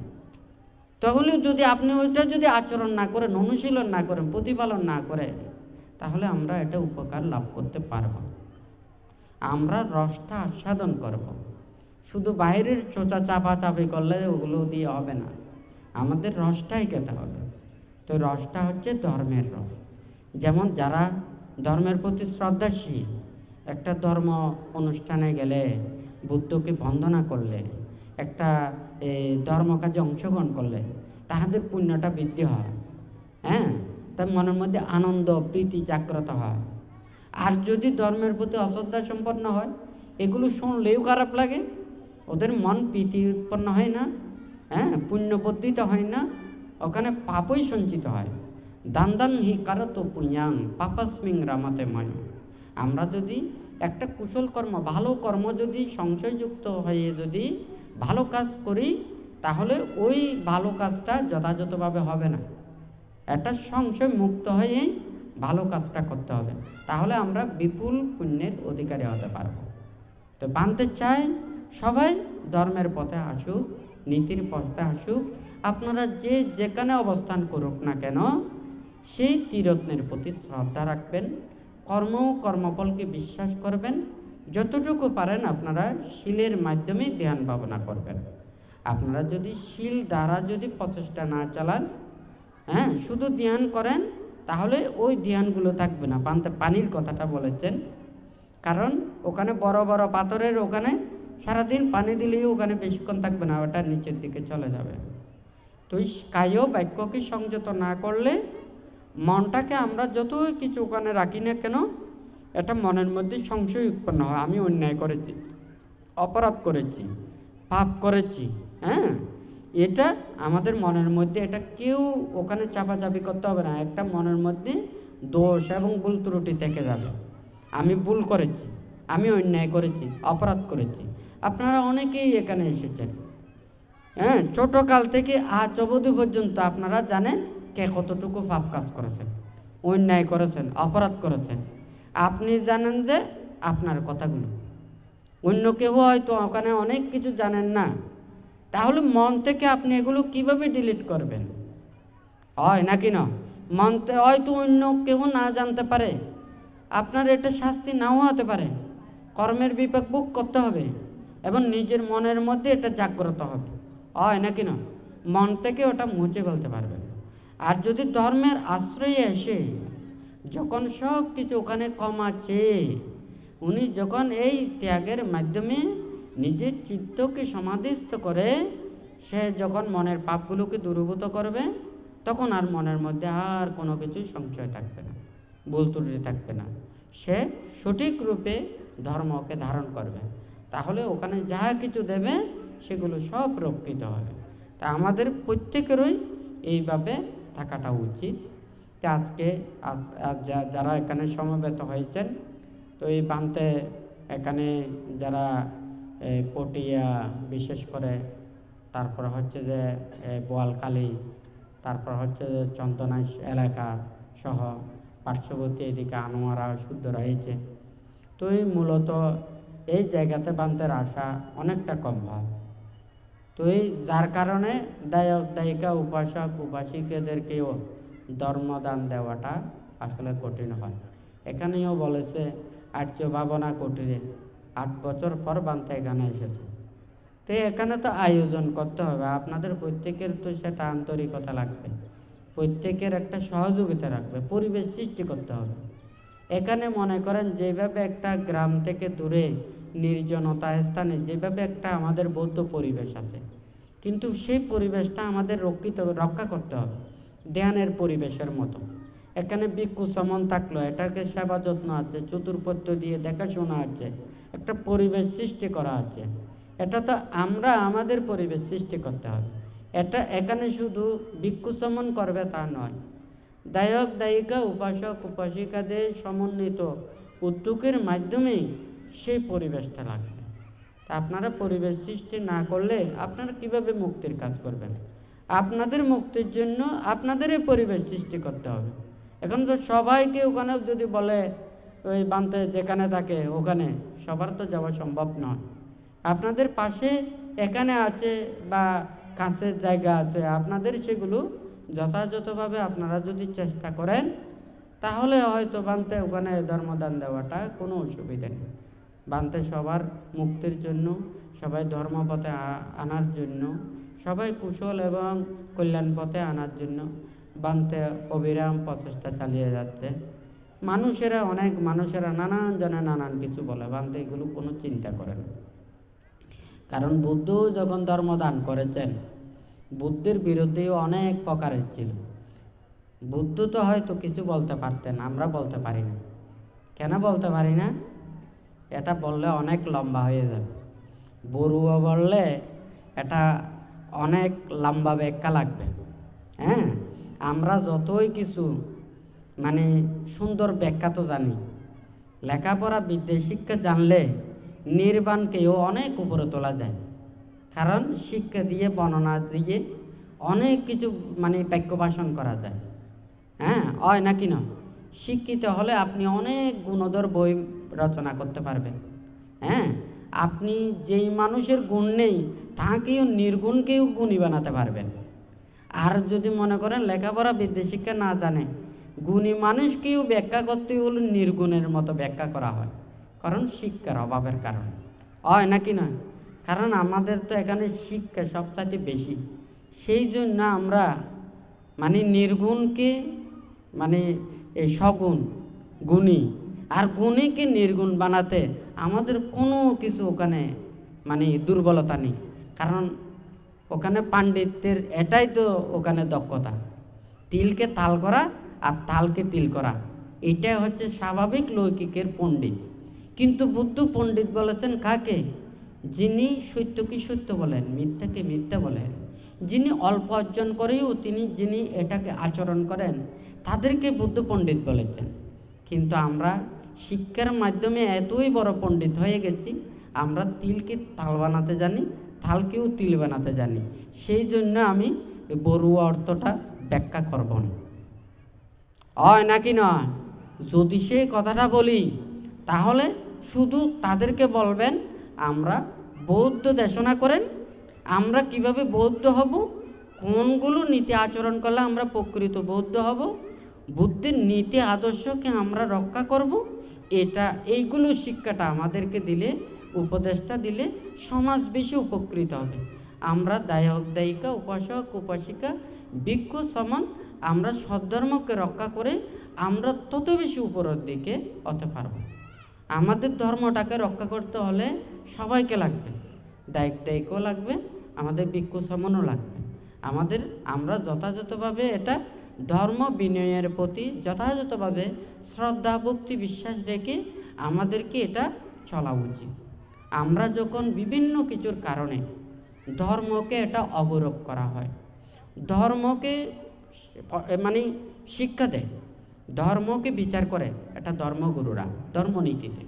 তাহলে যদি আপনি ওইটা যদি আচরণ না করেন, অনুশীলন না করেন, প্রতিপালন না করে, তাহলে আমরা এটা উপকার লাভ করতে পারব। আমরা রসটা আস্বাদন করব। শুধু বাইরের চোচা চাপাচাপি করলে ওগুলো দিয়ে হবে না, আমাদের রসটাই খেতে হবে। তো রসটা হচ্ছে ধর্মের রস। যেমন যারা ধর্মের প্রতি শ্রদ্ধাশীল, একটা ধর্ম অনুষ্ঠানে গেলে, বুদ্ধকে বন্দনা করলে, একটা ধর্ম কাজে অংশগ্রহণ করলে তাহাদের পুণ্যটা বৃদ্ধি হয়। হ্যাঁ, তার মনের মধ্যে আনন্দ, প্রীতি জাগ্রত হয়। আর যদি ধর্মের প্রতি অশ্রদ্ধা সম্পন্ন হয়, এগুলো শুনলেও খারাপ লাগে, ওদের মন প্রীতি উৎপন্ন হয় না, হ্যাঁ, পুণ্যবর্ধিত হয় না, ওখানে পাপই সঞ্চিত হয়। দান হি কারত পুণ্যাং পাপাস্মিং রামাতে ময়। আমরা যদি একটা কুশল কর্ম, ভালো কর্ম যদি সংশয়যুক্ত হয়ে যদি ভালো কাজ করি, তাহলে ওই ভালো কাজটা যথাযথভাবে হবে না। এটা সংশয় মুক্ত হয়ে ভালো কাজটা করতে হবে, তাহলে আমরা বিপুল পুণ্যের অধিকারী হতে পারব। তো বানতে চাই সবাই ধর্মের পথে আসুক, নীতির পথে আসুক। আপনারা যে যেখানে অবস্থান করুক না কেন, সেই ত্রিরত্নের প্রতি শ্রদ্ধা রাখবেন, কর্মফলকে বিশ্বাস করবেন। যতটুকু পারেন আপনারা শীলের মাধ্যমে ধ্যান ভাবনা করবেন। আপনারা যদি শীল দ্বারা যদি প্রচেষ্টা না চালান, হ্যাঁ, শুধু ধ্যান করেন, তাহলে ওই ধ্যানগুলো থাকবে না। পানির কথাটা বলেছেন, কারণ ওখানে বড় বড় পাথরের ওখানে সারাদিন পানি দিলেই ওখানে বেশিক্ষণ থাকবে না, ওটা নিচের দিকে চলে যাবে। তো এই কায় বাক্যকে সংযত না করলে, মনটাকে আমরা যতই কিছু ওখানে রাখি না কেন, এটা মনের মধ্যে সংশয় উৎপন্ন হয়। আমি অন্যায় করেছি, অপরাধ করেছি, পাপ করেছি, হ্যাঁ, এটা আমাদের মনের মধ্যে, এটা কেউ ওখানে চাপাচাপি করতে হবে না। একটা মনের মধ্যে দোষ এবং ভুল ত্রুটি থেকে যাবে। আমি ভুল করেছি, আমি অন্যায় করেছি, অপরাধ করেছি। আপনারা অনেকেই এখানে এসেছেন, হ্যাঁ, ছোটোকাল থেকে আজ অবধি পর্যন্ত আপনারা জানেন কে কতটুকু পাপ কাজ করেছেন, অন্যায় করেছেন, অপরাধ করেছেন। আপনি জানেন যে আপনার কথাগুলো, অন্য কেউ হয়তো ওখানে অনেক কিছু জানেন না। তাহলে মন থেকে আপনি এগুলো কিভাবে ডিলিট করবেন? হয় নাকি না? মনতে হয়তো অন্য কেউ না জানতে পারে, আপনার এটা শাস্তি নাও হতে পারে। কর্মের বিপাক ভোগ করতে হবে এবং নিজের মনের মধ্যে এটা জাগ্রত হবে, হয় নাকি না? মন থেকে ওটা মুছে ফেলতে পারবেন। আর যদি ধর্মের আশ্রয়ে এসে যখন সব কিছু ওখানে কমাচ্ছে, উনি যখন এই ত্যাগের মাধ্যমে নিজের চিত্তকে সমাধিস্থ করে সে যখন মনের পাপগুলোকে দূরীভূত করবে, তখন আর মনের মধ্যে আর কোনো কিছুই সংশয় থাকবে না, ভুল ত্রুটি থাকবে না। সে সঠিক রূপে ধর্মকে ধারণ করবে, তাহলে ওখানে যা কিছু দেবে সেগুলো সব রক্ষিত হবে। তা আমাদের প্রত্যেকেরই এইভাবে থাকাটা উচিত। তা আজকে যারা এখানে সমবেত হয়েছেন, তো এই বান্তে এখানে যারা পটিয়া বিশেষ করে, তারপর হচ্ছে যে বোয়ালখালী, তারপর হচ্ছে যে চন্দনাইশ এলাকা সহ পার্শ্ববর্তী এদিকে আনোয়ারা শুদ্ধ রয়েছে। তো এই মূলত এই জায়গাতে বান্তের আসা অনেকটা কম হয়। তো এই যার কারণে দায়ক দায়িকা উপাসক উপাসিকাদেরকেও ধর্মদান দেওয়াটা আসলে কঠিন হয়। এখানেও বলেছে আর্য ভাবনা কুটিরে 8 বছর পর বান্তে এখানে এসেছে। তো এখানে তো আয়োজন করতে হবে, আপনাদের প্রত্যেকের তো সেটা আন্তরিকতা লাগবে, প্রত্যেকের একটা সহযোগিতা রাখবে, পরিবেশ সৃষ্টি করতে হবে। এখানে মনে করেন যেভাবে একটা গ্রাম থেকে দূরে নির্জনতা স্থানে যেভাবে একটা আমাদের বৌদ্ধ পরিবেশ আছে, কিন্তু সেই পরিবেশটা আমাদের রক্ষা করতে হবে ধ্যানের পরিবেশের মতো। এখানে ভিক্ষু সমন থাকলো, এটাকে সেবা যত্ন আছে, চতুর্পত্য দিয়ে দেখাশোনা আছে, একটা পরিবেশ সৃষ্টি করা আছে। এটা তো আমরা আমাদের পরিবেশ সৃষ্টি করতে হবে। এটা এখানে শুধু ভিক্ষু সমন করবে তা নয়, দায়ক দায়িকা উপাসক উপাসিকাদের সমন্বিত উদ্যোগের মাধ্যমেই সেই পরিবেশটা লাগবে। তা আপনারা পরিবেশ সৃষ্টি না করলে আপনারা কিভাবে মুক্তির কাজ করবেন? আপনাদের মুক্তির জন্য আপনাদেরই পরিবেশ সৃষ্টি করতে হবে। এখন তো সবাইকে ওখানে যদি বলে ওই বান্তে যেখানে থাকে ওখানে, সবার তো যাওয়া সম্ভব নয়। আপনাদের পাশে এখানে আছে বা কাছের জায়গা আছে, আপনাদের সেগুলো যথাযথভাবে আপনারা যদি চেষ্টা করেন, তাহলে হয়তো বান্তে ওখানে ধর্মদান দেওয়াটা কোনো অসুবিধা নেই। বান্তে সবার মুক্তির জন্য, সবাই ধর্মপথে আনার জন্য, সবাই কুশল এবং কল্যাণ পথে আনার জন্য বান্তে অবিরাম প্রচেষ্টা চালিয়ে যাচ্ছে। অনেক মানুষেরা নানান জনে নানান কিছু বলে, বান্তে এগুলো কোনো চিন্তা করে না। কারণ বুদ্ধ যখন ধর্মদান করেছেন, বুদ্ধের বিরুদ্ধেও অনেক প্রকারের ছিল। বুদ্ধ তো হয়তো কিছু বলতে পারতেন, আমরা বলতে পারি না। কেন বলতে পারি না? এটা বললে অনেক লম্বা হয়ে যাবে। বড়ুয়া বললে এটা অনেক লম্বা ব্যাখ্যা লাগবে। হ্যাঁ, আমরা যতই কিছু সুন্দর ব্যাখ্যা তো জানি, লেখাপড়া বিদ্যা শিক্ষা জানলে নির্বাণকেও অনেক উপরে তোলা যায়। কারণ শিক্ষা দিয়ে বর্ণনা দিয়ে অনেক কিছু বাক্য ভাষণ করা যায়। হ্যাঁ, হয় নাকি না? শিক্ষিত হলে আপনি অনেক গুণধর বই রচনা করতে পারবেন। হ্যাঁ, আপনি যেই মানুষের গুণ নেই তাকেও নির্গুণকেও গুণী বানাতে পারবেন। আর যদি মনে করেন লেখাপড়া বিদ্যা শিক্ষা না জানে, গুণী মানুষকেও ব্যাখ্যা করতে হলে নির্গুণের মতো ব্যাখ্যা করা হয়, কারণ শিক্ষার অভাবের কারণে। হয় নাকি না? কারণ আমাদের তো এখানে শিক্ষা সবচাইতে বেশি, সেই জন্য আমরা নির্গুণকে এই সগুণ গুণী আর গুণীকে নির্গুণ বানাতে আমাদের কোনো কিছু ওখানে দুর্বলতা নেই। কারণ ওখানে পাণ্ডিত্যের এটাই তো ওখানে দক্ষতা, তিলকে তাল করা আর তালকে তিল করা, এটাই হচ্ছে স্বাভাবিক লৌকিকের পণ্ডিত। কিন্তু বুদ্ধ পণ্ডিত বলেছেন কাকে? যিনি সত্যকে সত্য বলেন, মিথ্যাকে মিথ্যা বলেন, যিনি অল্প অর্জন করেও যিনি এটাকে আচরণ করেন তাদেরকে বুদ্ধ পণ্ডিত বলেছেন। কিন্তু আমরা শিক্ষার মাধ্যমে এতই বড় পণ্ডিত হয়ে গেছি, আমরা তিলকে তাল বানাতে জানি, তালকেও তিল বানাতে জানি। সেই জন্য আমি বড়ুয়া অর্থটা ব্যাখ্যা করব না, হয় নাকি নয়? যদি সে কথাটা বলি তাহলে শুধু তাদেরকে বলবেন আমরা বৌদ্ধ দেশনা করেন, আমরা কিভাবে বৌদ্ধ হব, কোনগুলো নীতি আচরণ করলে আমরা প্রকৃত বৌদ্ধ হব, বুদ্ধের নীতি আদর্শকে আমরা রক্ষা করব, এইগুলো শিক্ষাটা আমাদেরকে দিলে, উপদেশটা দিলে সমাজ বেশি উপকৃত হবে। আমরা দায়ক দায়িকা, উপাসক উপাসিকা, ভিক্ষু সমান আমরা সদ্ধর্মকে রক্ষা করে আমরা তত বেশি উপরের দিকে হতে পারব। আমাদের ধর্মটাকে রক্ষা করতে হলে সবাইকে লাগবে, দায়ক দায়িকও লাগবে, আমাদের ভিক্ষু সমানও লাগবে। আমরা যথাযথভাবে এটা ধর্ম বিনয়ের প্রতি যথাযথভাবে শ্রদ্ধা ভক্তি বিশ্বাস রেখে আমাদেরকে এটা চলা উচিত। আমরা যখন বিভিন্ন কিছুর কারণে ধর্মকে এটা অগৌরব করা হয়, ধর্মকে মানে শিক্ষা দেয়, ধর্মকে বিচার করে এটা ধর্মগুরুরা ধর্মনীতিতে,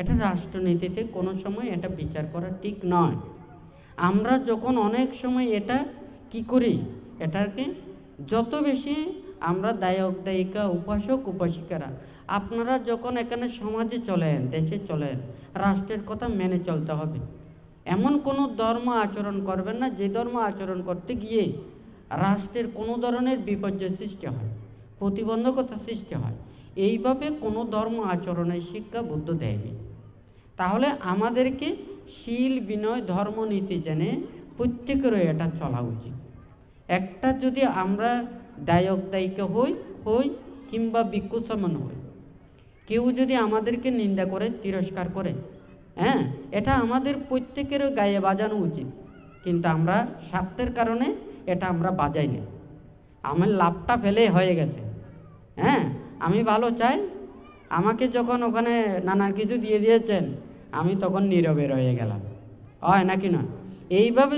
এটা রাষ্ট্রনীতিতে কোনো সময় এটা বিচার করা ঠিক নয়। আমরা যখন অনেক সময় এটা কি করি, এটাকে যত বেশি আমরা দায়ক দায়িকা, উপাসক উপাসিকারা আপনারা যখন এখানে সমাজে চলেন, দেশে চলেন, রাষ্ট্রের কথা মেনে চলতে হবে। এমন কোনো ধর্ম আচরণ করবেন না যে ধর্ম আচরণ করতে গিয়ে রাষ্ট্রের কোনো ধরনের বিপর্যয় সৃষ্টি হয়, প্রতিবন্ধকতা সৃষ্টি হয়। এইভাবে কোনো ধর্ম আচরণের শিক্ষা বুদ্ধ দেয়নি। তাহলে আমাদেরকে শীল বিনয় ধর্মনীতি জেনে প্রত্যেকেরই এটা চলা উচিত। একটা যদি আমরা দায়ক দায়িকা হই কিংবা ভিক্ষু সমান হই, কেউ যদি আমাদেরকে নিন্দা করে তিরস্কার করে, এটা আমাদের প্রত্যেকের গায়ে বাজানো উচিত। কিন্তু আমরা স্বার্থের কারণে এটা আমরা বাজাই না, আমার লাভটা ফেলে হয়ে গেছে। আমি ভালো চাই, আমাকে যখন ওখানে নানান কিছু দিয়ে দিয়েছেন আমি তখন নীরবে রয়ে গেলাম, হয় নাকি না? এইভাবে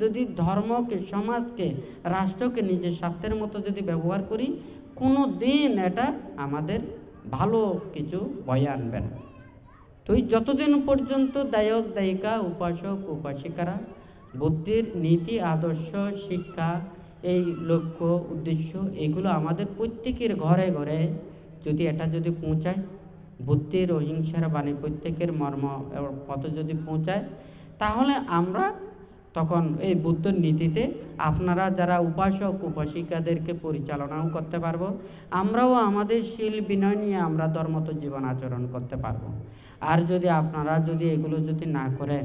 যদি ধর্মকে, সমাজকে, রাষ্ট্রকে নিজের স্বার্থের মতো যদি ব্যবহার করি, কোনো দিন এটা আমাদের ভালো কিছু বয়ে আনবে না। তো যতদিন পর্যন্ত দায়ক দায়িকা, উপাসক উপাসিকারা বুদ্ধির নীতি আদর্শ শিক্ষা, এই লক্ষ্য উদ্দেশ্য এগুলো আমাদের প্রত্যেকের ঘরে ঘরে যদি পৌঁছায়, বুদ্ধির অহিংসার বাণী প্রত্যেকের মর্ম পথে যদি পৌঁছায়, তাহলে আমরা তখন এই বুদ্ধর নীতিতে আপনারা যারা উপাসক উপাসিকাদেরকে পরিচালনাও করতে পারবো, আমরাও আমাদের শীল বিনয় নিয়ে আমরা ধর্মত জীবন আচরণ করতে পারবো। আর আপনারা এগুলো না করেন,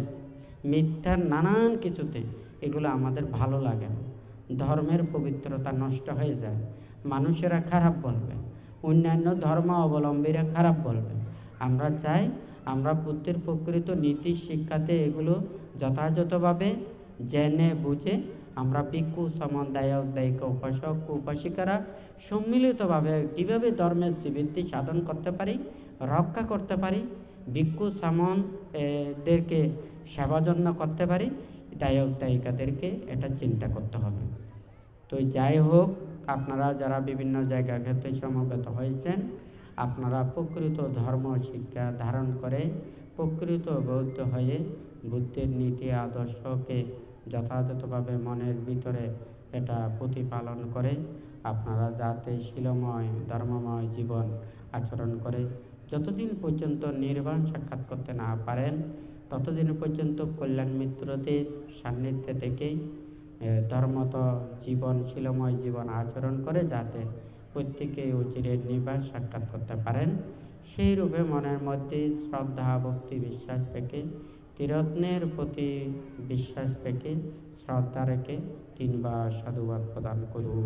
মিথ্যার নানান কিছুতে এগুলো আমাদের ভালো লাগে না, ধর্মের পবিত্রতা নষ্ট হয়ে যায়, মানুষেরা খারাপ বলবে, অন্যান্য ধর্ম অবলম্বীরা খারাপ বলবে। আমরা চাই আমরা বুদ্ধের প্রকৃত নীতি শিক্ষাতে এগুলো যথাযথভাবে জেনে বুঝে আমরা ভিক্ষু সমান দায়ক দায়িকা, উপাসক উপাসিকারা সম্মিলিতভাবে কীভাবে ধর্মের শ্রীবৃদ্ধি সাধন করতে পারি, রক্ষা করতে পারি, ভিক্ষু সমান এদেরকে সেবা যত্ন করতে পারি, দায়ক দায়িকাদেরকে এটা চিন্তা করতে হবে। তো যাই হোক, আপনারা যারা বিভিন্ন জায়গা ক্ষেত্রে সমবেত হয়েছেন, আপনারা প্রকৃত ধর্ম শিক্ষা ধারণ করে প্রকৃত বৌদ্ধ হয়ে বুদ্ধের নীতি আদর্শকে যথাযথভাবে মনের ভিতরে এটা প্রতিপালন করে আপনারা যাতে শীলময় ধর্মময় জীবন আচরণ করে যতদিন পর্যন্ত নির্বাণ সাক্ষাৎ করতে না পারেন, ততদিন পর্যন্ত কল্যাণ মিত্রদের সান্নিধ্যে থেকেই ধর্মত জীবন, শীলময় জীবন আচরণ করে যাতে প্রত্যেকে অচিরের নিবাস সাক্ষাৎ করতে পারেন, সেই রূপে মনের মধ্যে শ্রদ্ধা ভক্তি বিশ্বাস রেখে, ত্রিরত্নের প্রতি বিশ্বাস রেখে, শ্রদ্ধা রেখে 3 বার সাধুবাদ প্রদান করুন।